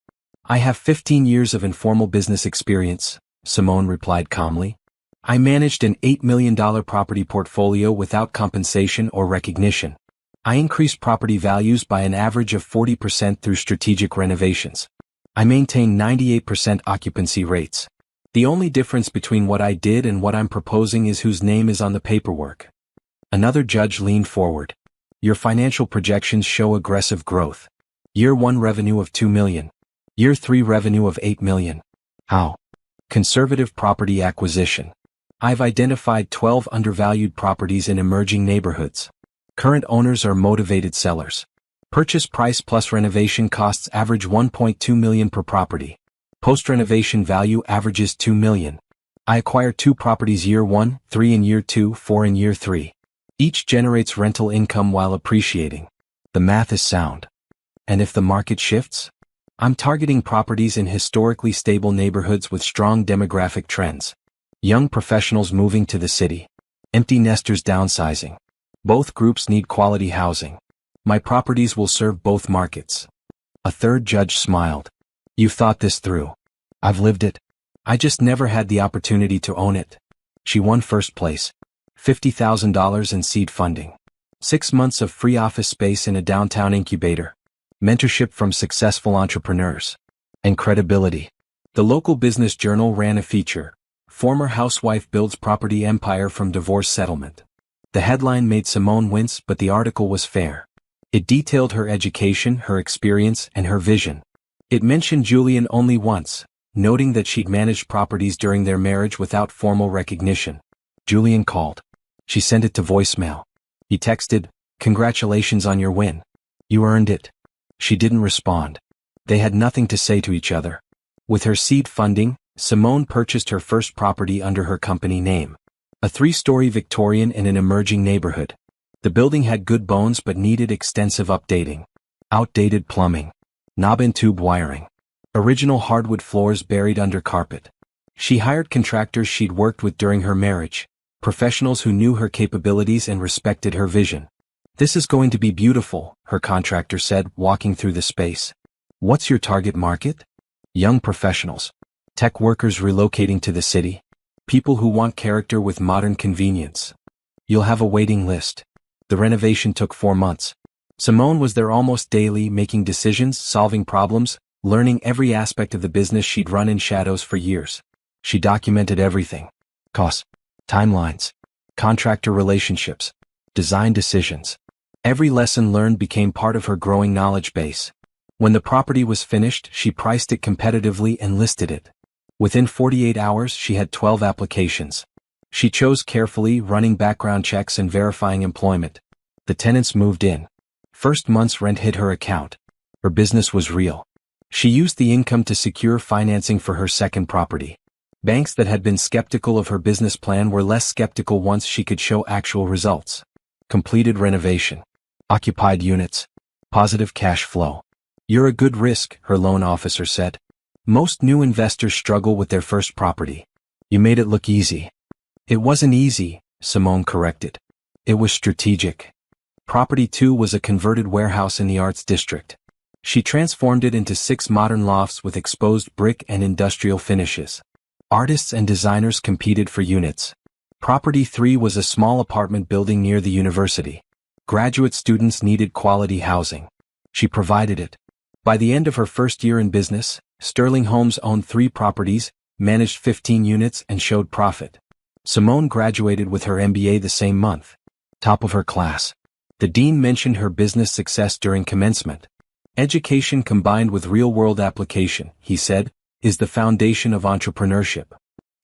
I have 15 years of informal business experience, Simone replied calmly. I managed an $8 million property portfolio without compensation or recognition. I increased property values by an average of 40% through strategic renovations. I maintain 98% occupancy rates. The only difference between what I did and what I'm proposing is whose name is on the paperwork. Another judge leaned forward. Your financial projections show aggressive growth. Year 1 revenue of $2 million. Year 3 revenue of $8 million. How? Conservative property acquisition. I've identified 12 undervalued properties in emerging neighborhoods. Current owners are motivated sellers. Purchase price plus renovation costs average $1.2 million per property. Post-renovation value averages $2 million. I acquire 2 properties year 1, 3 in year 2, 4 in year 3. Each generates rental income while appreciating. The math is sound. And if the market shifts? I'm targeting properties in historically stable neighborhoods with strong demographic trends. Young professionals moving to the city. Empty nesters downsizing. Both groups need quality housing. My properties will serve both markets. A third judge smiled. You've thought this through. I've lived it. I just never had the opportunity to own it. She won first place. $50,000 in seed funding. 6 months of free office space in a downtown incubator. Mentorship from successful entrepreneurs. and credibility. The local business journal ran a feature, "Former Housewife Builds Property Empire from Divorce Settlement." The headline made Simone wince, but the article was fair. It detailed her education, her experience, and her vision. It mentioned Julian only once, noting that she'd managed properties during their marriage without formal recognition. Julian called. She sent it to voicemail. He texted, "Congratulations on your win. You earned it." She didn't respond. They had nothing to say to each other. With her seed funding, Simone purchased her first property under her company name. A 3-story Victorian in an emerging neighborhood. The building had good bones but needed extensive updating. Outdated plumbing. Knob and tube wiring. Original hardwood floors buried under carpet. She hired contractors she'd worked with during her marriage, professionals who knew her capabilities and respected her vision. "This is going to be beautiful," her contractor said, walking through the space. "What's your target market?" "Young professionals. Tech workers relocating to the city. People who want character with modern convenience. You'll have a waiting list." The renovation took 4 months. Simone was there almost daily, making decisions, solving problems, learning every aspect of the business she'd run in shadows for years. She documented everything. Costs, timelines, contractor relationships, design decisions. Every lesson learned became part of her growing knowledge base. When the property was finished, she priced it competitively and listed it. Within 48 hours, she had 12 applications. She chose carefully, running background checks and verifying employment. The tenants moved in. First month's rent hit her account. Her business was real. She used the income to secure financing for her second property. Banks that had been skeptical of her business plan were less skeptical once she could show actual results. Completed renovation. Occupied units. Positive cash flow. "You're a good risk," her loan officer said. "Most new investors struggle with their first property. You made it look easy." "It wasn't easy," Simone corrected. "It was strategic." Property 2 was a converted warehouse in the Arts District. She transformed it into 6 modern lofts with exposed brick and industrial finishes. Artists and designers competed for units. Property 3 was a small apartment building near the university. Graduate students needed quality housing. She provided it. By the end of her first year in business, Sterling Homes owned 3 properties, managed 15 units, and showed profit. Simone graduated with her MBA the same month. Top of her class. The dean mentioned her business success during commencement. "Education combined with real-world application," he said, "is the foundation of entrepreneurship."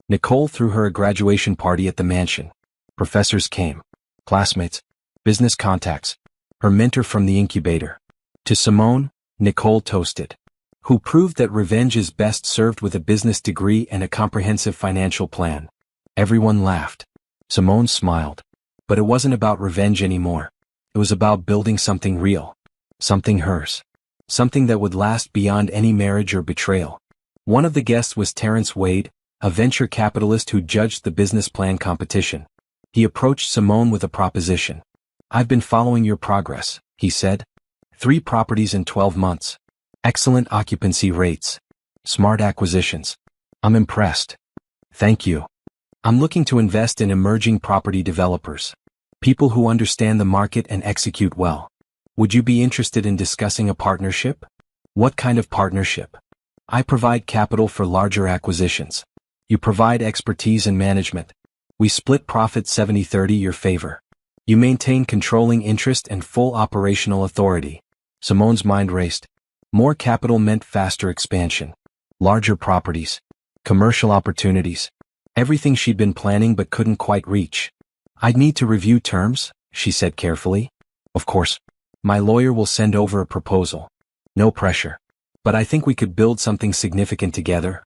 Nicole threw her a graduation party at the mansion. Professors came. Classmates. Business contacts. Her mentor from the incubator. To Simone, Nicole toasted. Who proved that revenge is best served with a business degree and a comprehensive financial plan. Everyone laughed. Simone smiled. But it wasn't about revenge anymore. It was about building something real. Something hers. Something that would last beyond any marriage or betrayal. One of the guests was Terrence Wade, a venture capitalist who judged the business plan competition. He approached Simone with a proposition. "I've been following your progress," he said. 3 properties in 12 months. Excellent occupancy rates. Smart acquisitions. I'm impressed. Thank you. I'm looking to invest in emerging property developers. People who understand the market and execute well. Would you be interested in discussing a partnership? What kind of partnership? I provide capital for larger acquisitions. You provide expertise and management. We split profit 70-30 your favor. You maintain controlling interest and full operational authority. Simone's mind raced. More capital meant faster expansion. Larger properties. Commercial opportunities. Everything she'd been planning but couldn't quite reach. "I'd need to review terms," she said carefully. "Of course. My lawyer will send over a proposal. No pressure. But I think we could build something significant together."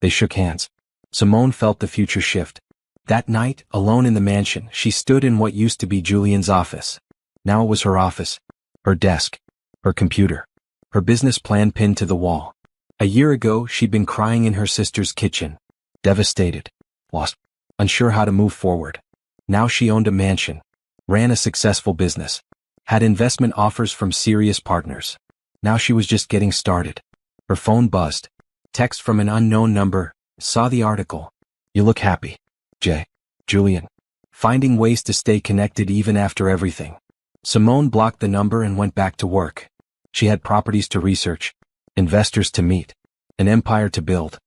They shook hands. Simone felt the future shift. That night, alone in the mansion, she stood in what used to be Julian's office. Now it was her office. Her desk. Her computer. Her business plan pinned to the wall. A year ago, she'd been crying in her sister's kitchen. Devastated. Lost. Unsure how to move forward. Now she owned a mansion. Ran a successful business. Had investment offers from serious partners. Now she was just getting started. Her phone buzzed. Text from an unknown number. Saw the article. "You look happy. Julian. Finding ways to stay connected even after everything." Simone blocked the number and went back to work. She had properties to research. Investors to meet. An empire to build.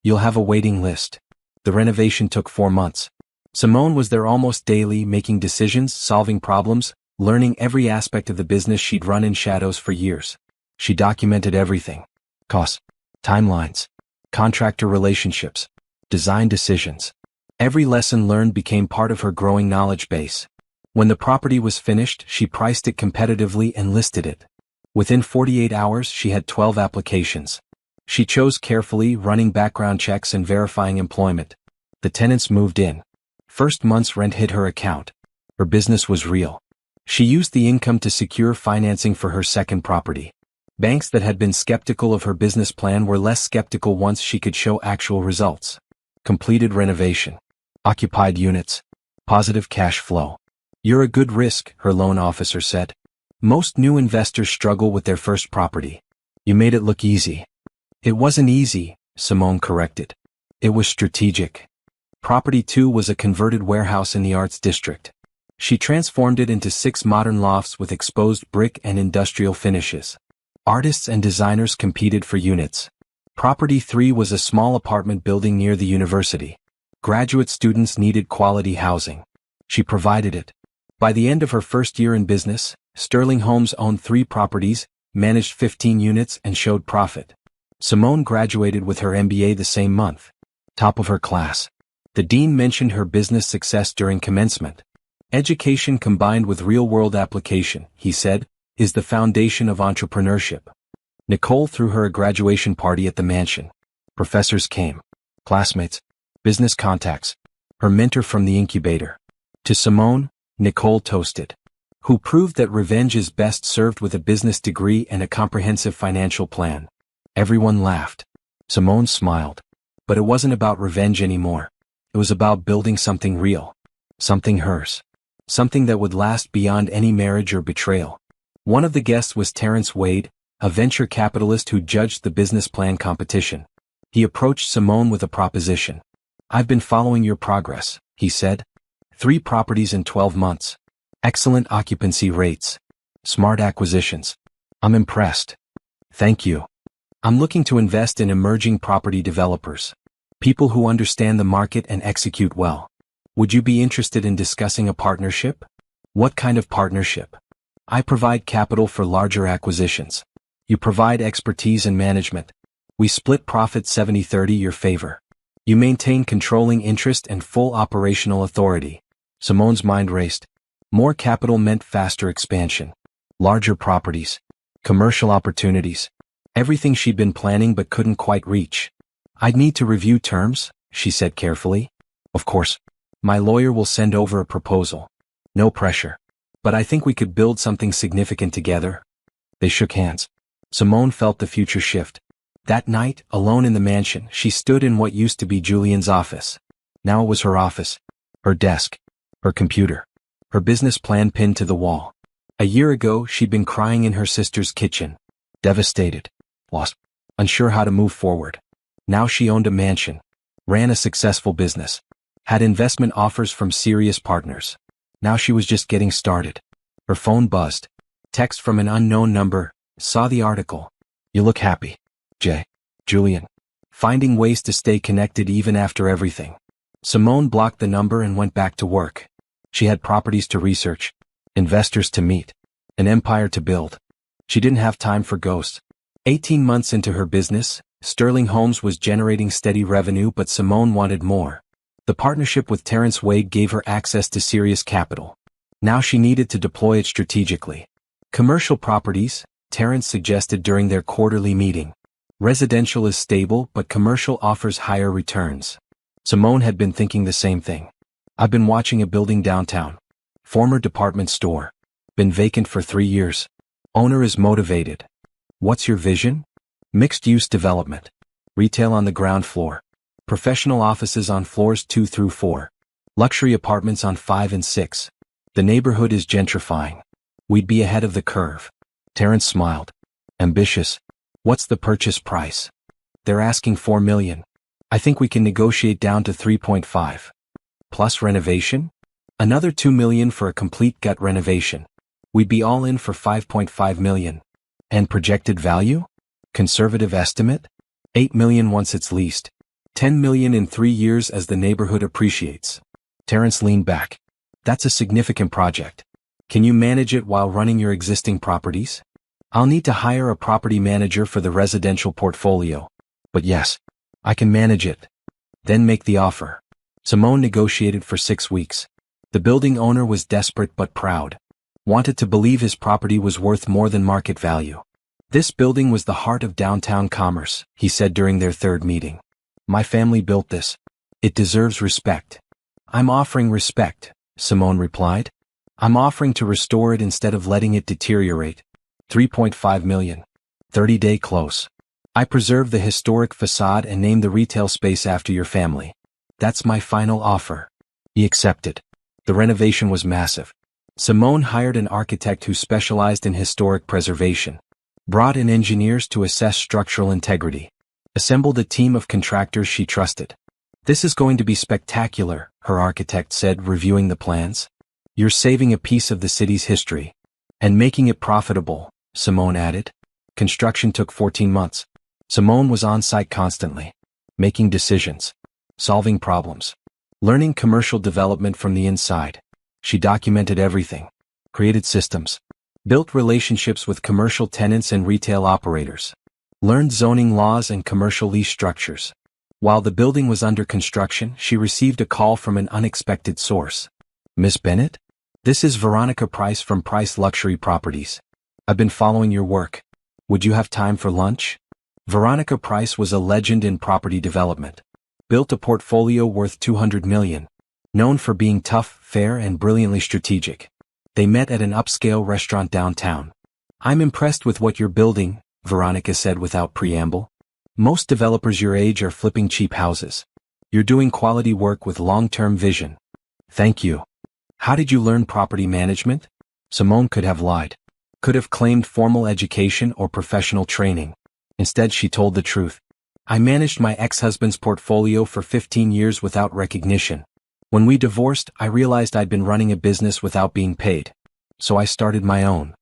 You'll have a waiting list. The renovation took 4 months. Simone was there almost daily, making decisions, solving problems, learning every aspect of the business she'd run in shadows for years. She documented everything. Costs, timelines, contractor relationships, design decisions. Every lesson learned became part of her growing knowledge base. When the property was finished, she priced it competitively and listed it. Within 48 hours, she had 12 applications. She chose carefully, running background checks and verifying employment. The tenants moved in. First month's rent hit her account. Her business was real. She used the income to secure financing for her second property. Banks that had been skeptical of her business plan were less skeptical once she could show actual results. Completed renovation. Occupied units. Positive cash flow. You're a good risk, her loan officer said. Most new investors struggle with their first property. You made it look easy. It wasn't easy, Simone corrected. It was strategic. Property 2 was a converted warehouse in the Arts District. She transformed it into 6 modern lofts with exposed brick and industrial finishes. Artists and designers competed for units. Property 3 was a small apartment building near the university. Graduate students needed quality housing. She provided it. By the end of her first year in business, Sterling Homes owned 3 properties, managed 15 units, and showed profit. Simone graduated with her MBA the same month. Top of her class. The dean mentioned her business success during commencement. Education combined with real-world application, he said, is the foundation of entrepreneurship. Nicole threw her a graduation party at the mansion. Professors came. Classmates. Business contacts. Her mentor from the incubator. To Simone, Nicole toasted. Who proved that revenge is best served with a business degree and a comprehensive financial plan. Everyone laughed. Simone smiled. But it wasn't about revenge anymore. It was about building something real. Something hers. Something that would last beyond any marriage or betrayal. One of the guests was Terrence Wade, a venture capitalist who judged the business plan competition. He approached Simone with a proposition. I've been following your progress, he said. 3 properties in 12 months. Excellent occupancy rates. Smart acquisitions. I'm impressed. Thank you. I'm looking to invest in emerging property developers. People who understand the market and execute well. Would you be interested in discussing a partnership? What kind of partnership? I provide capital for larger acquisitions. You provide expertise and management. We split profit 70-30 your favor. You maintain controlling interest and full operational authority. Simone's mind raced. More capital meant faster expansion. Larger properties. Commercial opportunities. Everything she'd been planning but couldn't quite reach. I'd need to review terms, she said carefully. Of course. My lawyer will send over a proposal. No pressure. But I think we could build something significant together. They shook hands. Simone felt the future shift. That night, alone in the mansion, she stood in what used to be Julian's office. Now it was her office. Her desk. Her computer. Her business plan pinned to the wall. A year ago, she'd been crying in her sister's kitchen. Devastated. Lost. Unsure how to move forward. Now she owned a mansion. Ran a successful business. Had investment offers from serious partners. Now she was just getting started. Her phone buzzed. Text from an unknown number. Saw the article. You look happy. Julian. Finding ways to stay connected even after everything. Simone blocked the number and went back to work. She had properties to research. Investors to meet. An empire to build. She didn't have time for ghosts. 18 months into her business, Sterling Homes was generating steady revenue, but Simone wanted more. The partnership with Terrence Wade gave her access to serious capital. Now she needed to deploy it strategically. Commercial properties, Terrence suggested during their quarterly meeting. Residential is stable, but commercial offers higher returns. Simone had been thinking the same thing. I've been watching a building downtown. Former department store. Been vacant for 3 years. Owner is motivated. What's your vision? Mixed-use development. Retail on the ground floor. Professional offices on floors 2 through 4. Luxury apartments on 5 and 6. The neighborhood is gentrifying. We'd be ahead of the curve. Terrence smiled. Ambitious. What's the purchase price? They're asking $4 million. I think we can negotiate down to 3.5. Plus renovation? Another $2 million for a complete gut renovation. We'd be all in for $5.5 million. And projected value? Conservative estimate? $8 million once it's leased. $10 million in 3 years as the neighborhood appreciates. Terrence leaned back. That's a significant project. Can you manage it while running your existing properties? I'll need to hire a property manager for the residential portfolio. But yes, I can manage it. Then make the offer. Simone negotiated for 6 weeks. The building owner was desperate but proud. Wanted to believe his property was worth more than market value. This building was the heart of downtown commerce, he said during their 3rd meeting. My family built this. It deserves respect. I'm offering respect, Simone replied. I'm offering to restore it instead of letting it deteriorate. $3.5 million. 30-day close. I preserve the historic facade and name the retail space after your family. That's my final offer. He accepted. The renovation was massive. Simone hired an architect who specialized in historic preservation. Brought in engineers to assess structural integrity. Assembled a team of contractors she trusted. This is going to be spectacular, her architect said, reviewing the plans. You're saving a piece of the city's history. And making it profitable, Simone added. Construction took 14 months. Simone was on site constantly. Making decisions. Solving problems. Learning commercial development from the inside. She documented everything. Created systems. Built relationships with commercial tenants and retail operators. Learned zoning laws and commercial lease structures. While the building was under construction, she received a call from an unexpected source. Miss Bennett? This is Veronica Price from Price Luxury Properties. I've been following your work. Would you have time for lunch? Veronica Price was a legend in property development. Built a portfolio worth $200 million. Known for being tough, fair, and brilliantly strategic. They met at an upscale restaurant downtown. I'm impressed with what you're building, Veronica said without preamble. Most developers your age are flipping cheap houses. You're doing quality work with long-term vision. Thank you. How did you learn property management? Simone could have lied. Could have claimed formal education or professional training. Instead, she told the truth. I managed my ex-husband's portfolio for 15 years without recognition. When we divorced, I realized I'd been running a business without being paid. So I started my own.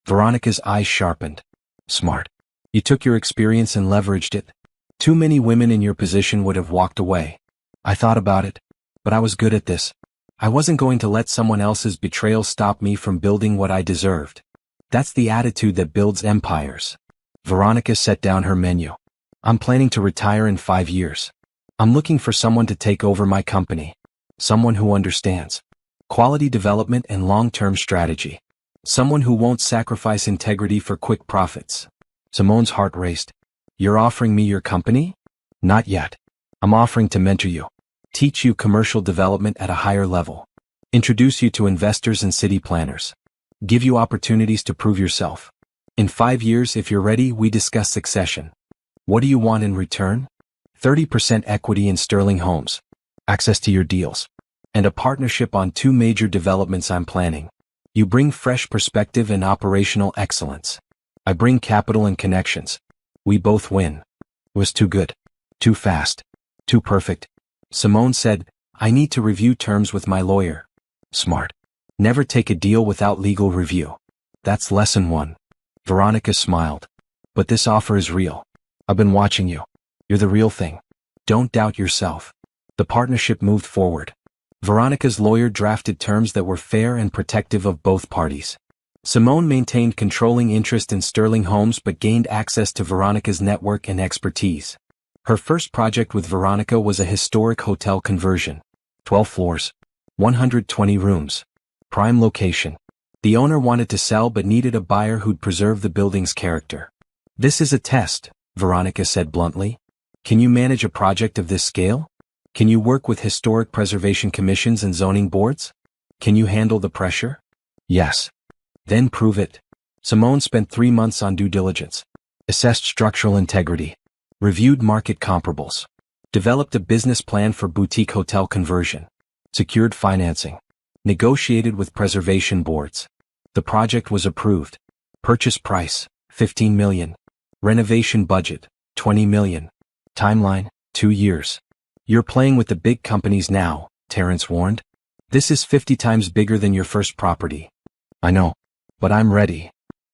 Veronica's eyes sharpened. Smart. You took your experience and leveraged it. Too many women in your position would have walked away. I thought about it, but I was good at this. I wasn't going to let someone else's betrayal stop me from building what I deserved. That's the attitude that builds empires. Veronica set down her menu. I'm planning to retire in 5 years. I'm looking for someone to take over my company. Someone who understands quality development and long-term strategy. Someone who won't sacrifice integrity for quick profits. Simone's heart raced. You're offering me your company? Not yet. I'm offering to mentor you. Teach you commercial development at a higher level. Introduce you to investors and city planners. Give you opportunities to prove yourself. In 5 years, if you're ready, we discuss succession. What do you want in return? 30% equity in Sterling Homes. Access to your deals. And a partnership on 2 major developments I'm planning. You bring fresh perspective and operational excellence. I bring capital and connections. We both win. It was too good. Too fast. Too perfect. Simone said, I need to review terms with my lawyer. Smart. Never take a deal without legal review. That's lesson 1. Veronica smiled. But this offer is real. I've been watching you. You're the real thing. Don't doubt yourself. The partnership moved forward. Veronica's lawyer drafted terms that were fair and protective of both parties. Simone maintained controlling interest in Sterling Homes but gained access to Veronica's network and expertise. Her first project with Veronica was a historic hotel conversion. 12 floors. 120 rooms. Prime location. The owner wanted to sell but needed a buyer who'd preserve the building's character. This is a test, Veronica said bluntly. Can you manage a project of this scale? Can you work with historic preservation commissions and zoning boards? Can you handle the pressure? Yes. Then prove it. Simone spent 3 months on due diligence. Assessed structural integrity. Reviewed market comparables. Developed a business plan for boutique hotel conversion. Secured financing. Negotiated with preservation boards. The project was approved. Purchase price, $15 million. Renovation budget, $20 million. Timeline, 2 years. You're playing with the big companies now, Terrence warned. This is 50 times bigger than your first property. I know. But I'm ready.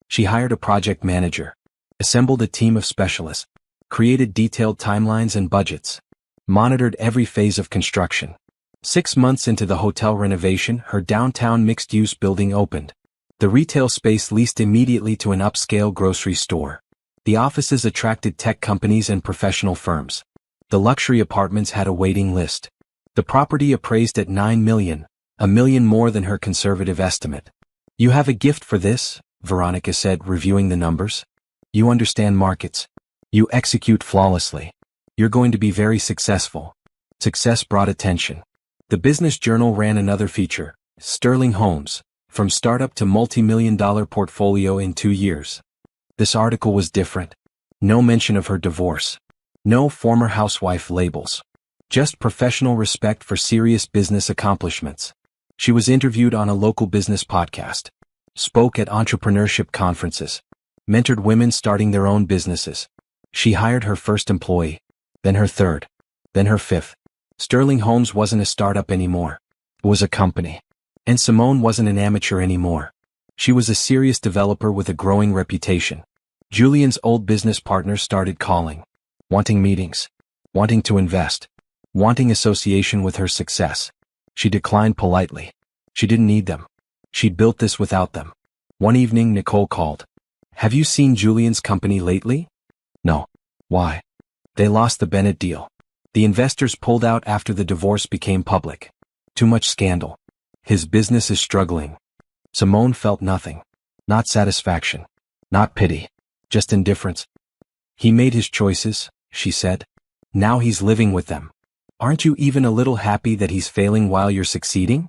She hired a project manager. Assembled a team of specialists. created detailed timelines and budgets, monitored every phase of construction. 6 months into the hotel renovation, her downtown mixed-use building opened. The retail space leased immediately to an upscale grocery store. The offices attracted tech companies and professional firms. The luxury apartments had a waiting list. The property appraised at $9 million, $1 million more than her conservative estimate. "You have a gift for this," Veronica said, reviewing the numbers. "You understand markets. You execute flawlessly. You're going to be very successful." Success brought attention. The Business Journal ran another feature, Sterling Homes, from startup to multi-million-dollar portfolio in 2 years. This article was different. No mention of her divorce. No former housewife labels. Just professional respect for serious business accomplishments. She was interviewed on a local business podcast, spoke at entrepreneurship conferences, mentored women starting their own businesses. She hired her first employee, then her third, then her fifth. Sterling Homes wasn't a startup anymore. It was a company. And Simone wasn't an amateur anymore. She was a serious developer with a growing reputation. Julian's old business partner started calling, wanting meetings, wanting to invest, wanting association with her success. She declined politely. She didn't need them. She'd built this without them. One evening, Nicole called. "Have you seen Julian's company lately?" "No." "Why?" "They lost the Bennett deal. The investors pulled out after the divorce became public. Too much scandal. His business is struggling." Simone felt nothing. Not satisfaction. Not pity. Just indifference. "He made his choices," she said. "Now he's living with them. Aren't you even a little happy that he's failing while you're succeeding?"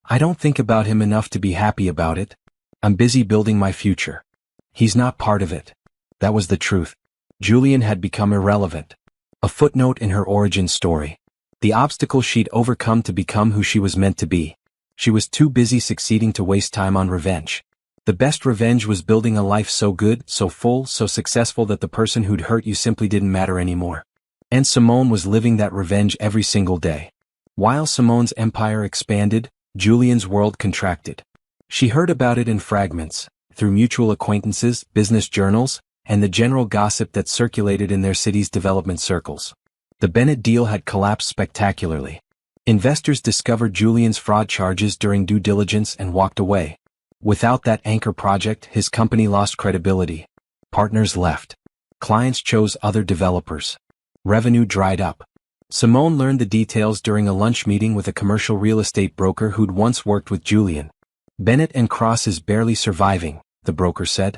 "I don't think about him enough to be happy about it. I'm busy building my future. He's not part of it." That was the truth. Julian had become irrelevant. A footnote in her origin story. The obstacle she'd overcome to become who she was meant to be. She was too busy succeeding to waste time on revenge. The best revenge was building a life so good, so full, so successful that the person who'd hurt you simply didn't matter anymore. And Simone was living that revenge every single day. While Simone's empire expanded, Julian's world contracted. She heard about it in fragments, through mutual acquaintances, business journals, and the general gossip that circulated in their city's development circles. The Bennett deal had collapsed spectacularly. Investors discovered Julian's fraud charges during due diligence and walked away. Without that anchor project, his company lost credibility. Partners left. Clients chose other developers. Revenue dried up. Simone learned the details during a lunch meeting with a commercial real estate broker who'd once worked with Julian. "Bennett and Cross is barely surviving," the broker said.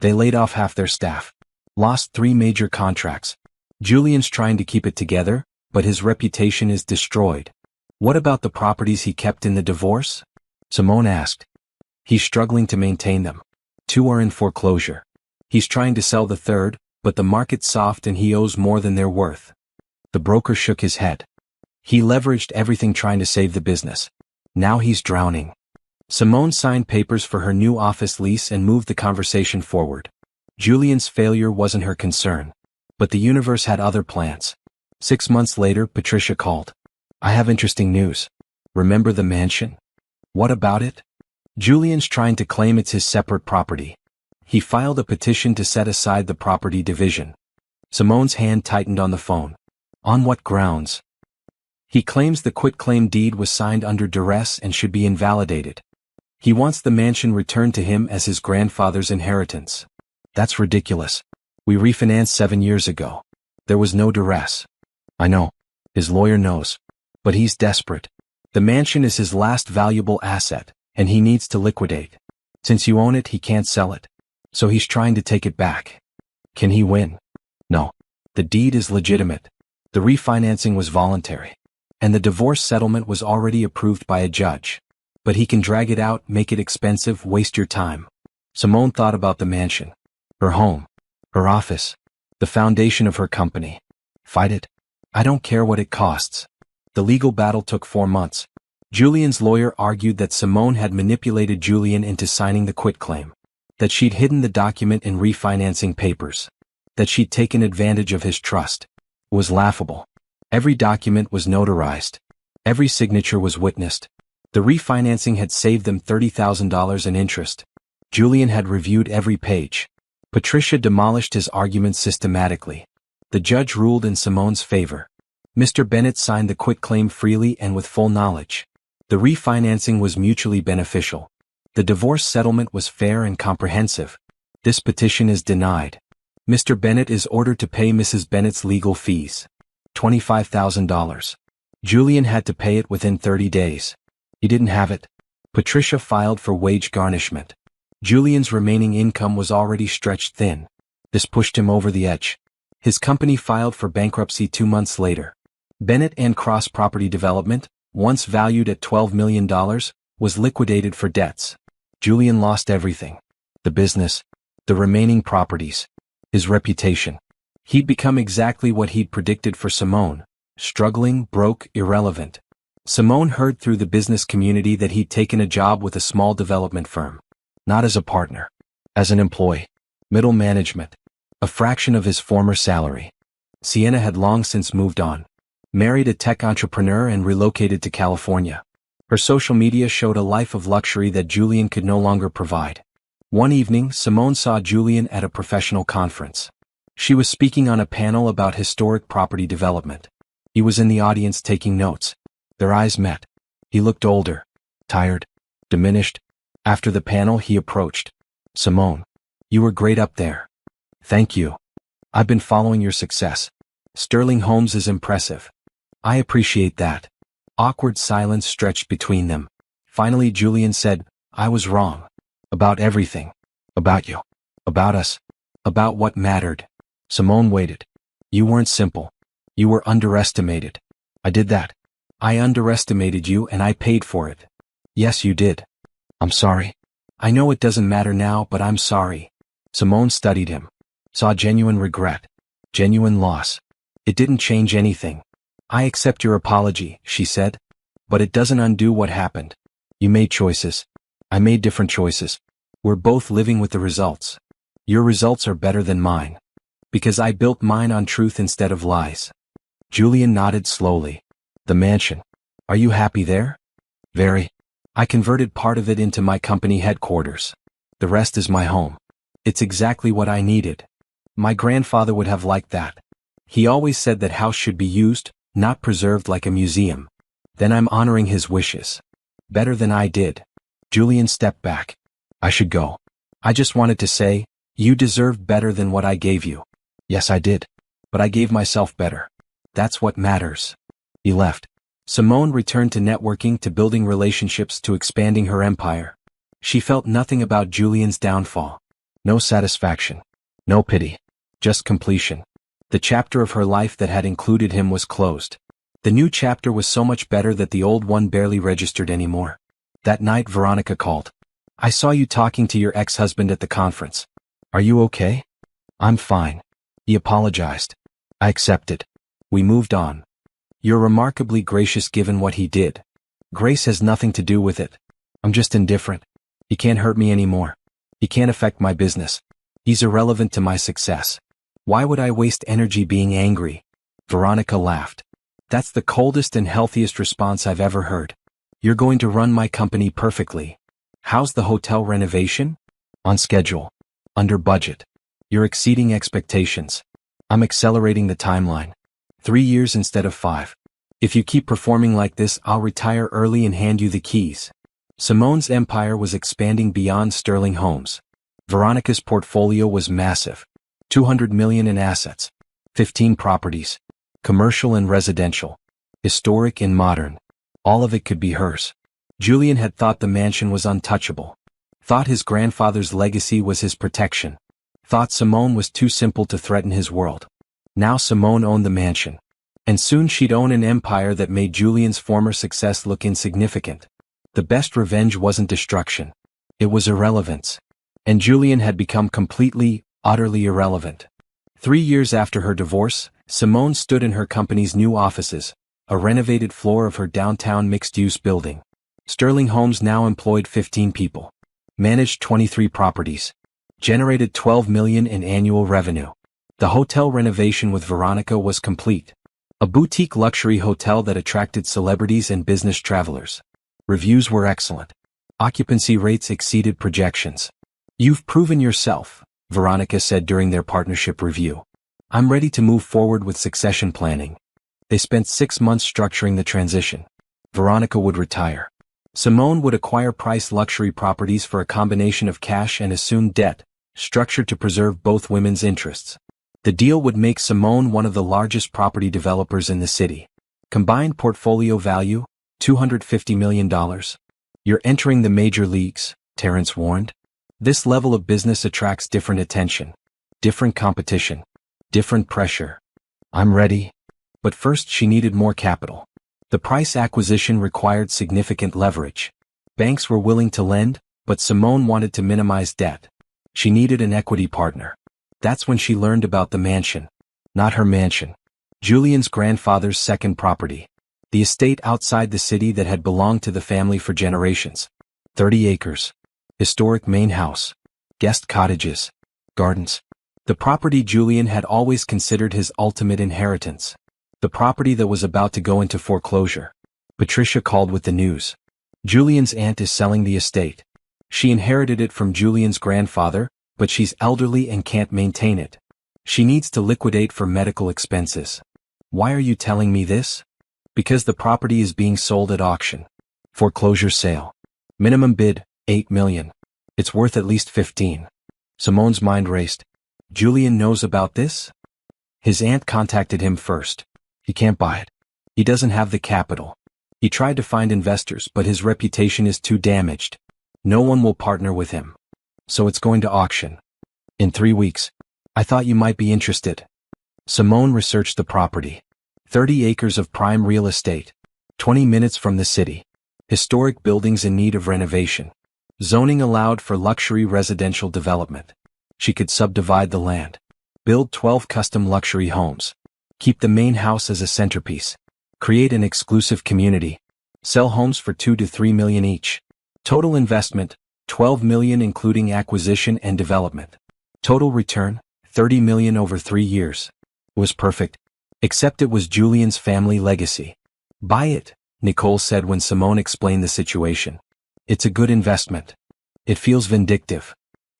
"They laid off half their staff. Lost 3 major contracts. Julian's trying to keep it together, but his reputation is destroyed." "What about the properties he kept in the divorce?" Simone asked. "He's struggling to maintain them. 2 are in foreclosure. He's trying to sell the third, but the market's soft and he owes more than they're worth." The broker shook his head. "He leveraged everything trying to save the business. Now he's drowning." Simone signed papers for her new office lease and moved the conversation forward. Julian's failure wasn't her concern. But the universe had other plans. 6 months later, Patricia called. "I have interesting news. Remember the mansion?" "What about it?" "Julian's trying to claim it's his separate property. He filed a petition to set aside the property division." Simone's hand tightened on the phone. "On what grounds?" "He claims the quitclaim deed was signed under duress and should be invalidated. He wants the mansion returned to him as his grandfather's inheritance." "That's ridiculous. We refinanced 7 years ago. There was no duress." "I know. His lawyer knows. But he's desperate. The mansion is his last valuable asset, and he needs to liquidate. Since you own it, he can't sell it. So he's trying to take it back." "Can he win?" "No. The deed is legitimate. The refinancing was voluntary. And the divorce settlement was already approved by a judge. But he can drag it out, make it expensive, waste your time." Simone thought about the mansion. Her home. Her office. The foundation of her company. Fight it? "I don't care what it costs." The legal battle took 4 months. Julian's lawyer argued that Simone had manipulated Julian into signing the quitclaim. That she'd hidden the document in refinancing papers. That she'd taken advantage of his trust. It was laughable. Every document was notarized. Every signature was witnessed. The refinancing had saved them $30,000 in interest. Julian had reviewed every page. Patricia demolished his arguments systematically. The judge ruled in Simone's favor. Mr. Bennett signed the quitclaim freely and with full knowledge. The refinancing was mutually beneficial. The divorce settlement was fair and comprehensive. This petition is denied. Mr. Bennett is ordered to pay Mrs. Bennett's legal fees. $25,000. Julian had to pay it within 30 days. He didn't have it. Patricia filed for wage garnishment. Julian's remaining income was already stretched thin. This pushed him over the edge. His company filed for bankruptcy 2 months later. Bennett and Cross Property Development, once valued at $12 million, was liquidated for debts. Julian lost everything. The business, the remaining properties, his reputation. He'd become exactly what he'd predicted for Simone: struggling, broke, irrelevant. Simone heard through the business community that he'd taken a job with a small development firm. Not as a partner. As an employee. Middle management. A fraction of his former salary. Sienna had long since moved on. Married a tech entrepreneur and relocated to California. Her social media showed a life of luxury that Julian could no longer provide. One evening, Simone saw Julian at a professional conference. She was speaking on a panel about historic property development. He was in the audience taking notes. Their eyes met. He looked older, tired, diminished. After the panel, he approached. "Simone, you were great up there." "Thank you. I've been following your success. Sterling Homes is impressive." "I appreciate that." Awkward silence stretched between them. Finally Julian said, "I was wrong. About everything. About you. About us. About what mattered." Simone waited. "You weren't simple. You were underestimated." "I did that. I underestimated you and I paid for it." "Yes, you did." "I'm sorry. I know it doesn't matter now, but I'm sorry." Simone studied him. Saw genuine regret. Genuine loss. "It didn't change anything." "I accept your apology," she said. "But it doesn't undo what happened. You made choices. I made different choices. We're both living with the results. Your results are better than mine. Because I built mine on truth instead of lies." Julian nodded slowly. "The mansion. Are you happy there?" "Very. I converted part of it into my company headquarters. The rest is my home. It's exactly what I needed. My grandfather would have liked that. He always said that house should be used, not preserved like a museum. Then I'm honoring his wishes. Better than I did." Julian stepped back. "I should go. I just wanted to say, you deserved better than what I gave you." "Yes, I did. But I gave myself better. That's what matters." He left. Simone returned to networking, to building relationships, to expanding her empire. She felt nothing about Julian's downfall. No satisfaction. No pity. Just completion. The chapter of her life that had included him was closed. The new chapter was so much better that the old one barely registered anymore. That night Veronica called. "I saw you talking to your ex-husband at the conference. Are you okay?" "I'm fine." He apologized. I accepted. We moved on. "You're remarkably gracious given what he did." "Grace has nothing to do with it. I'm just indifferent. He can't hurt me anymore. He can't affect my business. He's irrelevant to my success. Why would I waste energy being angry?" Veronica laughed. "That's the coldest and healthiest response I've ever heard. You're going to run my company perfectly. How's the hotel renovation?" "On schedule. Under budget. You're exceeding expectations. I'm accelerating the timeline. 3 years instead of 5. If you keep performing like this, I'll retire early and hand you the keys." Simone's empire was expanding beyond Sterling Homes. Veronica's portfolio was massive. 200 million in assets. 15 properties. Commercial and residential. Historic and modern. All of it could be hers. Julian had thought the mansion was untouchable. Thought his grandfather's legacy was his protection. Thought Simone was too simple to threaten his world. Now Simone owned the mansion. And soon she'd own an empire that made Julian's former success look insignificant. The best revenge wasn't destruction. It was irrelevance. And Julian had become completely, utterly irrelevant. 3 years after her divorce, Simone stood in her company's new offices, a renovated floor of her downtown mixed-use building. Sterling Homes now employed 15 people. Managed 23 properties. Generated $12 million in annual revenue. The hotel renovation with Veronica was complete. A boutique luxury hotel that attracted celebrities and business travelers. Reviews were excellent. Occupancy rates exceeded projections. "You've proven yourself," Veronica said during their partnership review. I'm ready to move forward with succession planning. They spent 6 months structuring the transition. Veronica would retire. Simone would acquire priced luxury properties for a combination of cash and assumed debt, structured to preserve both women's interests. The deal would make Simone one of the largest property developers in the city. Combined portfolio value, $250 million. You're entering the major leagues, Terrence warned. This level of business attracts different attention, different competition, different pressure. I'm ready. But first she needed more capital. The Price acquisition required significant leverage. Banks were willing to lend, but Simone wanted to minimize debt. She needed an equity partner. That's when she learned about the mansion. Not her mansion. Julian's grandfather's second property. The estate outside the city that had belonged to the family for generations. 30 acres. Historic main house. Guest cottages. Gardens. The property Julian had always considered his ultimate inheritance. The property that was about to go into foreclosure. Patricia called with the news. Julian's aunt is selling the estate. She inherited it from Julian's grandfather, but she's elderly and can't maintain it. She needs to liquidate for medical expenses. Why are you telling me this? Because the property is being sold at auction. Foreclosure sale. Minimum bid, $8 million. It's worth at least 15. Simone's mind raced. Julian knows about this? His aunt contacted him first. He can't buy it. He doesn't have the capital. He tried to find investors, but his reputation is too damaged. No one will partner with him. So it's going to auction. In 3 weeks. I thought you might be interested. Simone researched the property. 30 acres of prime real estate. 20 minutes from the city. Historic buildings in need of renovation. Zoning allowed for luxury residential development. She could subdivide the land. Build 12 custom luxury homes. Keep the main house as a centerpiece. Create an exclusive community. Sell homes for $2 to $3 million each. Total investment, $12 million including acquisition and development. Total return, $30 million over 3 years. Was perfect. Except it was Julian's family legacy. Buy it, Nicole said when Simone explained the situation. It's a good investment. It feels vindictive.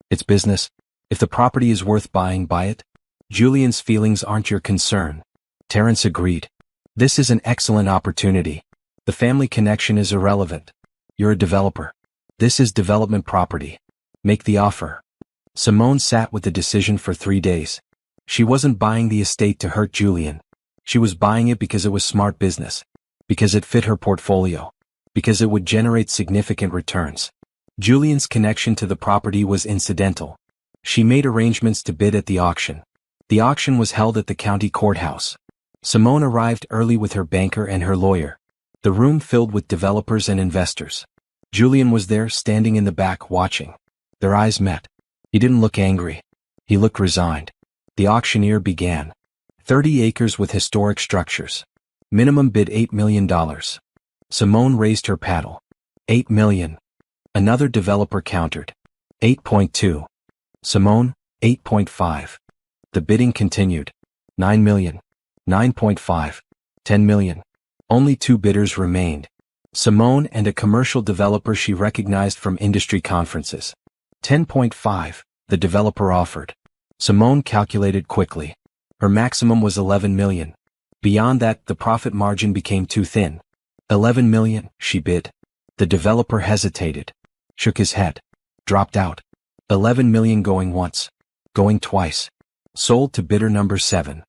It's business. If the property is worth buying, buy it. Julian's feelings aren't your concern. Terrence agreed. This is an excellent opportunity. The family connection is irrelevant. You're a developer. This is development property. Make the offer. Simone sat with the decision for 3 days. She wasn't buying the estate to hurt Julian. She was buying it because it was smart business. Because it fit her portfolio. Because it would generate significant returns. Julian's connection to the property was incidental. She made arrangements to bid at the auction. The auction was held at the county courthouse. Simone arrived early with her banker and her lawyer. The room filled with developers and investors. Julian was there, standing in the back, watching. Their eyes met. He didn't look angry. He looked resigned. The auctioneer began. 30 acres with historic structures. Minimum bid $8 million. Simone raised her paddle. $8 million. Another developer countered. 8.2. Simone, 8.5. The bidding continued. 9 million. 9.5. 10 million. Only 2 bidders remained. Simone and a commercial developer she recognized from industry conferences. 10.5, the developer offered. Simone calculated quickly. Her maximum was 11 million. Beyond that, the profit margin became too thin. 11 million, she bid. The developer hesitated. Shook his head. Dropped out. 11 million going once. Going twice. Sold to bidder number 7.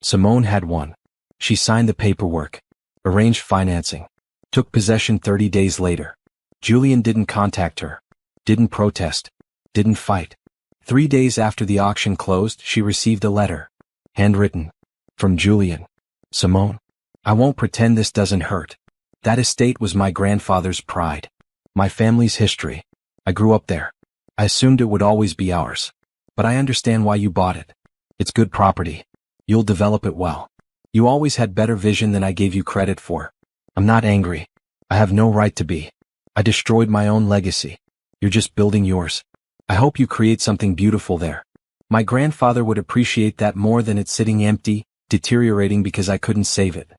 Simone had won. She signed the paperwork. Arranged financing. Took possession 30 days later. Julian didn't contact her. Didn't protest. Didn't fight. 3 days after the auction closed, she received a letter. Handwritten. From Julian. Simone. I won't pretend this doesn't hurt. That estate was my grandfather's pride. My family's history. I grew up there. I assumed it would always be ours. But I understand why you bought it. It's good property. You'll develop it well. You always had better vision than I gave you credit for. I'm not angry. I have no right to be. I destroyed my own legacy. You're just building yours. I hope you create something beautiful there. My grandfather would appreciate that more than it sitting empty, deteriorating because I couldn't save it.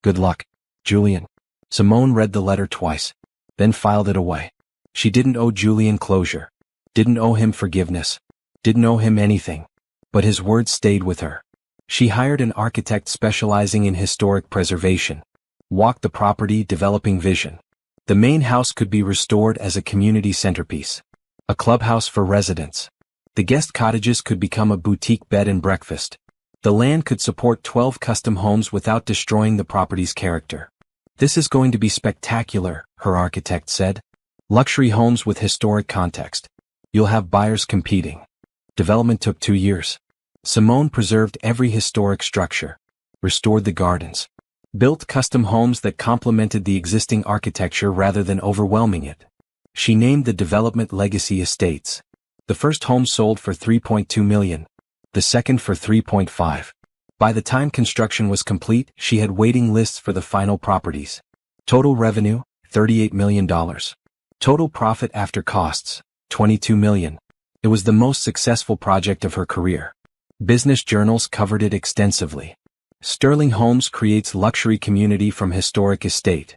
Good luck, Julian. Simone read the letter twice, then filed it away. She didn't owe Julian closure. Didn't owe him forgiveness. Didn't owe him anything. But his words stayed with her. She hired an architect specializing in historic preservation. Walked the property, developing vision. The main house could be restored as a community centerpiece. A clubhouse for residents. The guest cottages could become a boutique bed and breakfast. The land could support 12 custom homes without destroying the property's character. This is going to be spectacular, her architect said. Luxury homes with historic context. You'll have buyers competing. Development took 2 years. Simone preserved every historic structure. Restored the gardens. Built custom homes that complemented the existing architecture rather than overwhelming it. She named the development Legacy Estates. The first home sold for $3.2 million. The second for $3.5. By the time construction was complete, she had waiting lists for the final properties. Total revenue, $38 million. Total profit after costs, $22 million. It was the most successful project of her career. Business journals covered it extensively. Sterling Homes creates luxury community from historic estate.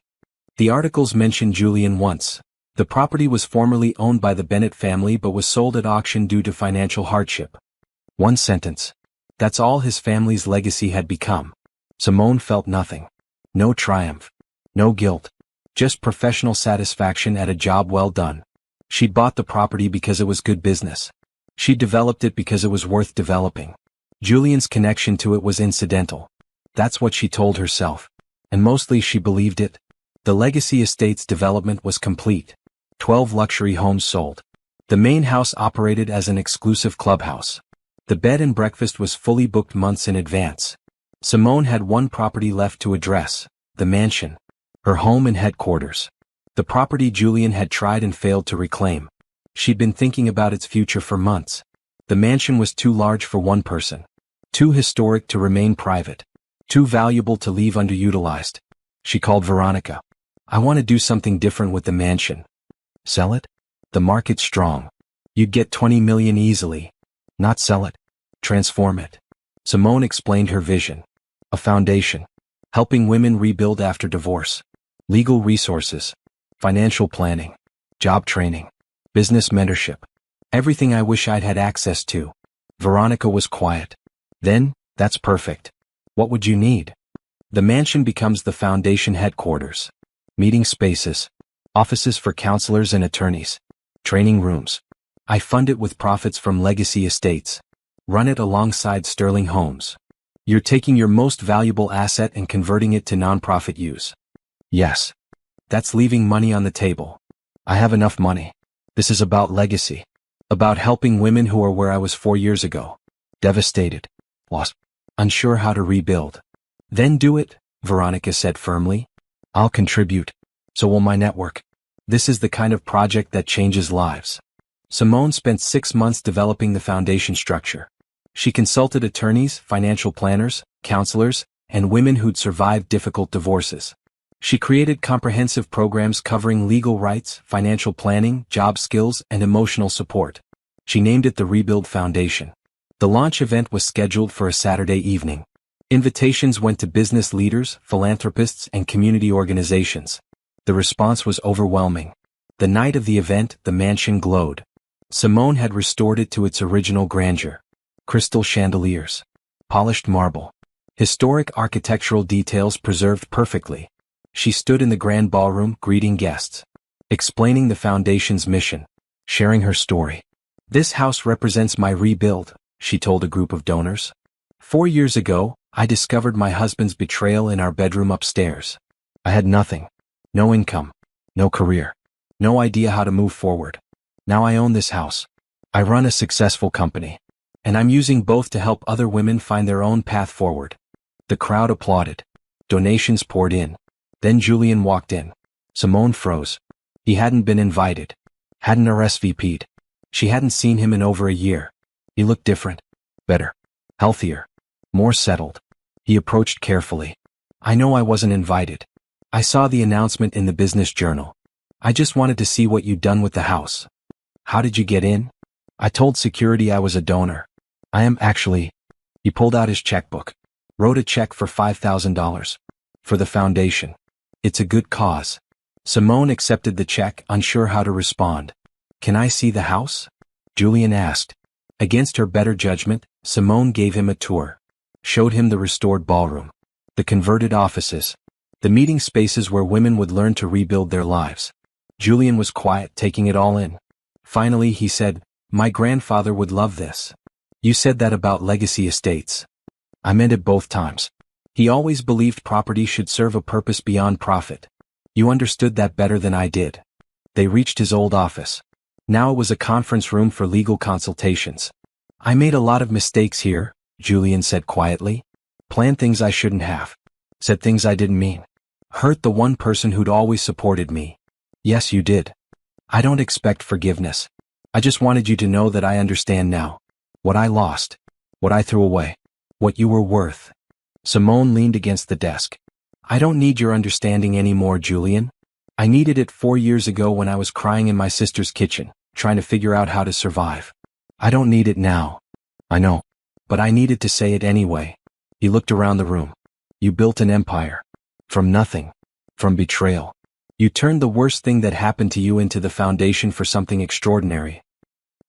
The articles mentioned Julian once. The property was formerly owned by the Bennett family but was sold at auction due to financial hardship. One sentence. That's all his family's legacy had become. Simone felt nothing. No triumph. No guilt. Just professional satisfaction at a job well done. She'd bought the property because it was good business. She developed it because it was worth developing. Julian's connection to it was incidental. That's what she told herself. And mostly she believed it. The Legacy Estates development was complete. 12 luxury homes sold. The main house operated as an exclusive clubhouse. The bed and breakfast was fully booked months in advance. Simone had one property left to address, the mansion. Her home and headquarters. The property Julian had tried and failed to reclaim. She'd been thinking about its future for months. The mansion was too large for one person. Too historic to remain private. Too valuable to leave underutilized. She called Veronica. I want to do something different with the mansion. Sell it? The market's strong. You'd get 20 million easily. Not sell it. Transform it. Simone explained her vision. A foundation. Helping women rebuild after divorce. Legal resources. Financial planning. Job training. Business mentorship. Everything I wish I'd had access to. Veronica was quiet. Then, that's perfect. What would you need? The mansion becomes the foundation headquarters. Meeting spaces. Offices for counselors and attorneys. Training rooms. I fund it with profits from Legacy Estates. Run it alongside Sterling Homes. You're taking your most valuable asset and converting it to nonprofit use. Yes. That's leaving money on the table. I have enough money. This is about legacy. About helping women who are where I was 4 years ago. Devastated. Lost. Unsure how to rebuild. Then do it, Veronica said firmly. I'll contribute. So will my network. This is the kind of project that changes lives. Simone spent 6 months developing the foundation structure. She consulted attorneys, financial planners, counselors, and women who'd survived difficult divorces. She created comprehensive programs covering legal rights, financial planning, job skills, and emotional support. She named it the Rebuild Foundation. The launch event was scheduled for a Saturday evening. Invitations went to business leaders, philanthropists, and community organizations. The response was overwhelming. The night of the event, the mansion glowed. Simone had restored it to its original grandeur. Crystal chandeliers. Polished marble. Historic architectural details preserved perfectly. She stood in the grand ballroom, greeting guests. Explaining the foundation's mission. Sharing her story. This house represents my rebuild, she told a group of donors. 4 years ago, I discovered my husband's betrayal in our bedroom upstairs. I had nothing. No income. No career. No idea how to move forward. Now I own this house. I run a successful company. And I'm using both to help other women find their own path forward. The crowd applauded. Donations poured in. Then Julian walked in. Simone froze. He hadn't been invited. Hadn't RSVP'd. She hadn't seen him in over a year. He looked different. Better. Healthier. More settled. He approached carefully. I know I wasn't invited. I saw the announcement in the business journal. I just wanted to see what you'd done with the house. How did you get in? I told security I was a donor. I am actually. He pulled out his checkbook. Wrote a check for $5,000. For the foundation. It's a good cause. Simone accepted the check, unsure how to respond. Can I see the house? Julian asked. Against her better judgment, Simone gave him a tour. showed him the restored ballroom, the converted offices, the meeting spaces where women would learn to rebuild their lives. Julian was quiet, taking it all in. Finally, he said, "My grandfather would love this." "You said that about legacy estates." "I meant it both times. He always believed property should serve a purpose beyond profit. You understood that better than I did." They reached his old office. Now it was a conference room for legal consultations. "I made a lot of mistakes here," Julian said quietly. "Planned things I shouldn't have. Said things I didn't mean. Hurt the one person who'd always supported me." "Yes, you did. I don't expect forgiveness. I just wanted you to know that I understand now. What I lost. What I threw away. What you were worth." Simone leaned against the desk. "I don't need your understanding anymore, Julian. I needed it 4 years ago when I was crying in my sister's kitchen, trying to figure out how to survive. I don't need it now. I know. But I needed to say it anyway." He looked around the room. "You built an empire. From nothing. From betrayal. You turned the worst thing that happened to you into the foundation for something extraordinary.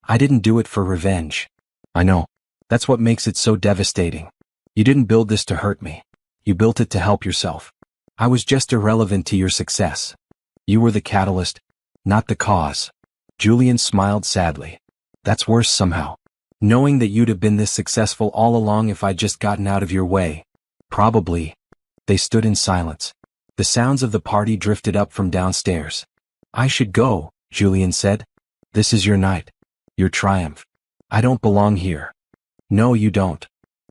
I didn't do it for revenge. I know. That's what makes it so devastating. You didn't build this to hurt me. You built it to help yourself. I was just irrelevant to your success. You were the catalyst, not the cause." Julian smiled sadly. "That's worse somehow. Knowing that you'd have been this successful all along if I'd just gotten out of your way." "Probably." They stood in silence. The sounds of the party drifted up from downstairs. "I should go," Julian said. "This is your night. Your triumph. I don't belong here." "No, you don't."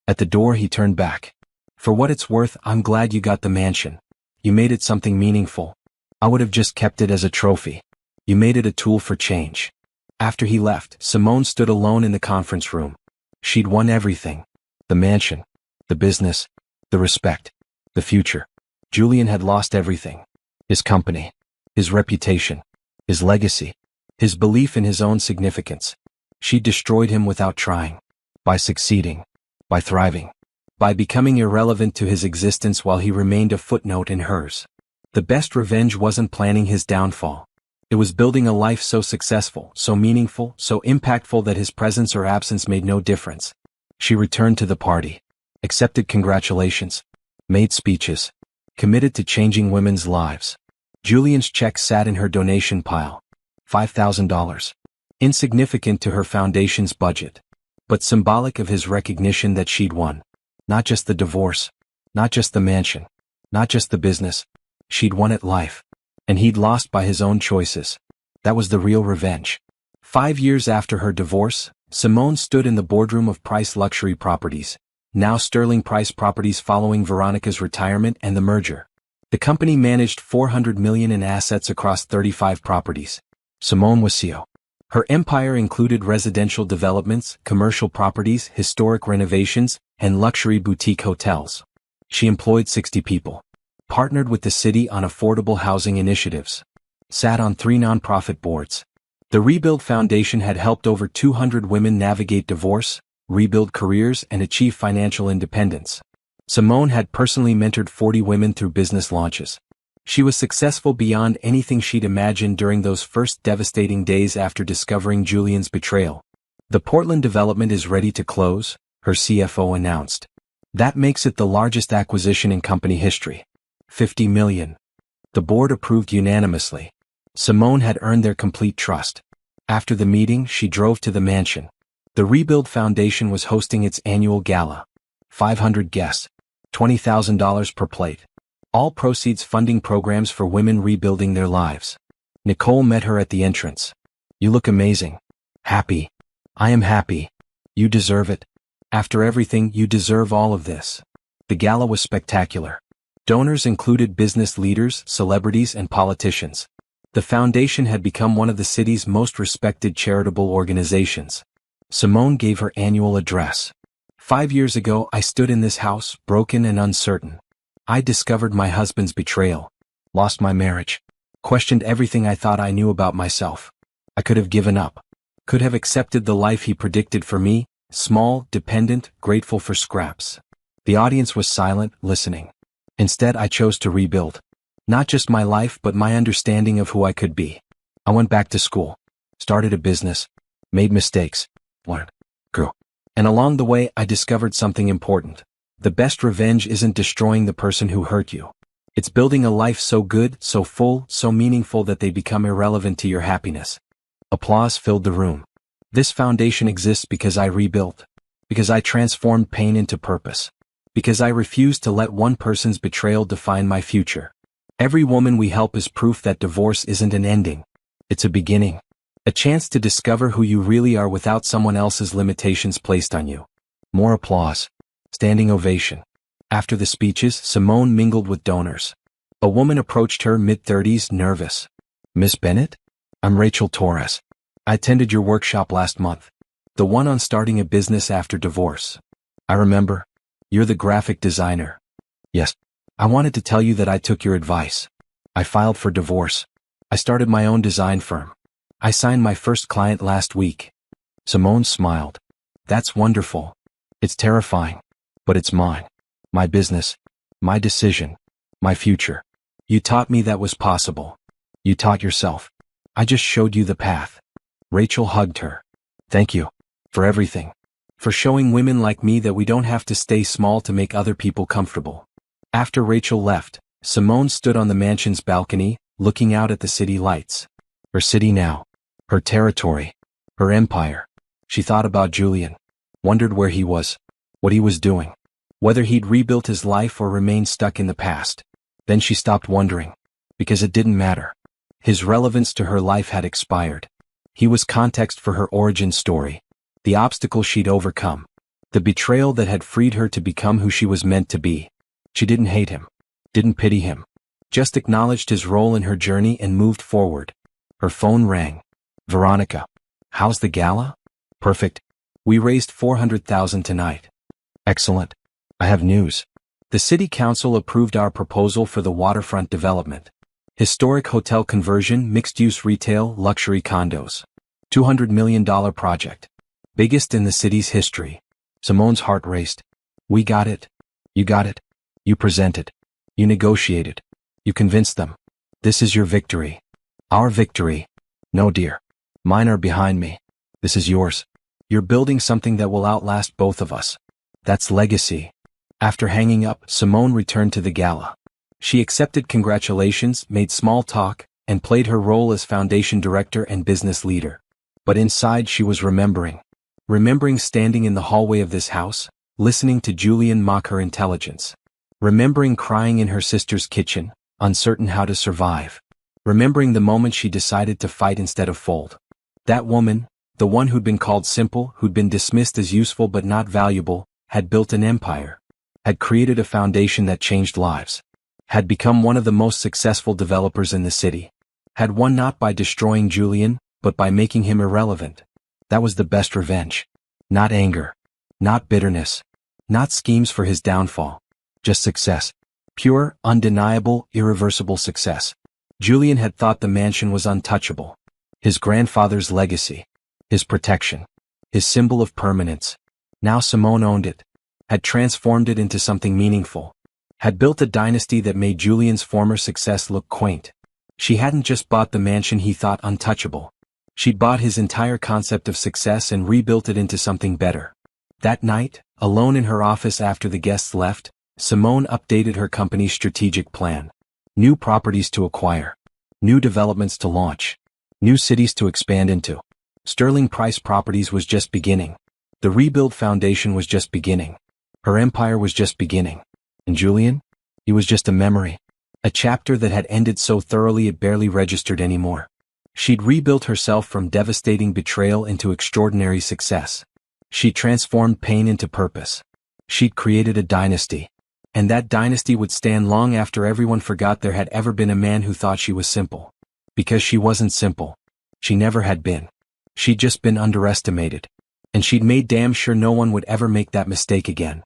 At the door he turned back. "For what it's worth, I'm glad you got the mansion. You made it something meaningful. I would have just kept it as a trophy. You made it a tool for change." After he left, Simone stood alone in the conference room. She'd won everything. The mansion. The business. The respect. The future. Julian had lost everything. His company. His reputation. His legacy. His belief in his own significance. She destroyed him without trying. By succeeding. By thriving. By becoming irrelevant to his existence while he remained a footnote in hers. The best revenge wasn't planning his downfall. It was building a life so successful, so meaningful, so impactful that his presence or absence made no difference. She returned to the party. Accepted congratulations. Made speeches. Committed to changing women's lives. Julian's check sat in her donation pile. $5,000. Insignificant to her foundation's budget. But symbolic of his recognition that she'd won. Not just the divorce. Not just the mansion. Not just the business. She'd won at life. And he'd lost by his own choices. That was the real revenge. 5 years after her divorce, Simone stood in the boardroom of Price Luxury Properties, now Sterling Price Properties, following Veronica's retirement and the merger. The company managed $400 million in assets across 35 properties. Simone was CEO. Her empire included residential developments, commercial properties, historic renovations, and luxury boutique hotels. She employed 60 people. Partnered with the city on affordable housing initiatives. Sat on 3 nonprofit boards. The Rebuild Foundation had helped over 200 women navigate divorce, rebuild careers, and achieve financial independence. Simone had personally mentored 40 women through business launches. She was successful beyond anything she'd imagined during those first devastating days after discovering Julian's betrayal. "The Portland development is ready to close," her CFO announced. "That makes it the largest acquisition in company history. $50 million. The board approved unanimously. Simone had earned their complete trust. After the meeting, she drove to the mansion. The Rebuild Foundation was hosting its annual gala. 500 guests. $20,000 per plate. All proceeds funding programs for women rebuilding their lives. Nicole met her at the entrance. "You look amazing." "Happy." "I am happy. You deserve it. After everything, you deserve all of this." The gala was spectacular. Donors included business leaders, celebrities, and politicians. The foundation had become one of the city's most respected charitable organizations. Simone gave her annual address. 5 years ago, I stood in this house, broken and uncertain. I discovered my husband's betrayal. Lost my marriage. Questioned everything I thought I knew about myself. I could have given up. Could have accepted the life he predicted for me, small, dependent, grateful for scraps. The audience was silent, listening. Instead, I chose to rebuild. Not just my life, but my understanding of who I could be. I went back to school. Started a business. Made mistakes. Learned. Grew. And along the way, I discovered something important. The best revenge isn't destroying the person who hurt you. It's building a life so good, so full, so meaningful that they become irrelevant to your happiness. Applause filled the room. This foundation exists because I rebuilt. Because I transformed pain into purpose. Because I refused to let one person's betrayal define my future. Every woman we help is proof that divorce isn't an ending. It's a beginning. A chance to discover who you really are without someone else's limitations placed on you. More applause. Standing ovation. After the speeches, Simone mingled with donors. A woman approached her, mid-30s, nervous. "Miss Bennett? I'm Rachel Torres. I attended your workshop last month. The one on starting a business after divorce. I remember. You're the graphic designer." "Yes. I wanted to tell you that I took your advice. I filed for divorce. I started my own design firm. I signed my first client last week." Simone smiled. "That's wonderful. It's terrifying. But it's mine. My business. My decision. My future. You taught me that was possible. You taught yourself. I just showed you the path." Rachel hugged her. "Thank you. For everything. For showing women like me that we don't have to stay small to make other people comfortable." After Rachel left, Simone stood on the mansion's balcony, looking out at the city lights. Her city now. Her territory. Her empire. She thought about Julian. Wondered where he was. What he was doing. Whether he'd rebuilt his life or remained stuck in the past. Then she stopped wondering. Because it didn't matter. His relevance to her life had expired. He was context for her origin story. The obstacle she'd overcome. The betrayal that had freed her to become who she was meant to be. She didn't hate him. Didn't pity him. Just acknowledged his role in her journey and moved forward. Her phone rang. "Veronica. How's the gala?" "Perfect. We raised $400,000 tonight." "Excellent. I have news. The city council approved our proposal for the waterfront development. Historic hotel conversion, mixed-use retail, luxury condos. $200 million project. Biggest in the city's history." Simone's heart raced. "We got it. You got it. You presented. You negotiated. You convinced them. This is your victory. Our victory." "No, dear. Mine are behind me. This is yours. You're building something that will outlast both of us. That's legacy." After hanging up, Simone returned to the gala. She accepted congratulations, made small talk, and played her role as foundation director and business leader. But inside she was remembering. Remembering standing in the hallway of this house, listening to Julian mock her intelligence. Remembering crying in her sister's kitchen, uncertain how to survive. Remembering the moment she decided to fight instead of fold. That woman, the one who'd been called simple, who'd been dismissed as useful but not valuable, had built an empire. Had created a foundation that changed lives. Had become one of the most successful developers in the city. Had won not by destroying Julian, but by making him irrelevant. That was the best revenge. Not anger. Not bitterness. Not schemes for his downfall. Just success. Pure, undeniable, irreversible success. Julian had thought the mansion was untouchable. His grandfather's legacy. His protection. His symbol of permanence. Now Simone owned it. Had transformed it into something meaningful. Had built a dynasty that made Julian's former success look quaint. She hadn't just bought the mansion he thought untouchable. She'd bought his entire concept of success and rebuilt it into something better. That night, alone in her office after the guests left, Simone updated her company's strategic plan. New properties to acquire. New developments to launch. New cities to expand into. Sterling Price Properties was just beginning. The rebuild foundation was just beginning. Her empire was just beginning. And Julian? He was just a memory. A chapter that had ended so thoroughly it barely registered anymore. She'd rebuilt herself from devastating betrayal into extraordinary success. She'd transformed pain into purpose. She'd created a dynasty. And that dynasty would stand long after everyone forgot there had ever been a man who thought she was simple. Because she wasn't simple. She never had been. She'd just been underestimated. And she'd made damn sure no one would ever make that mistake again.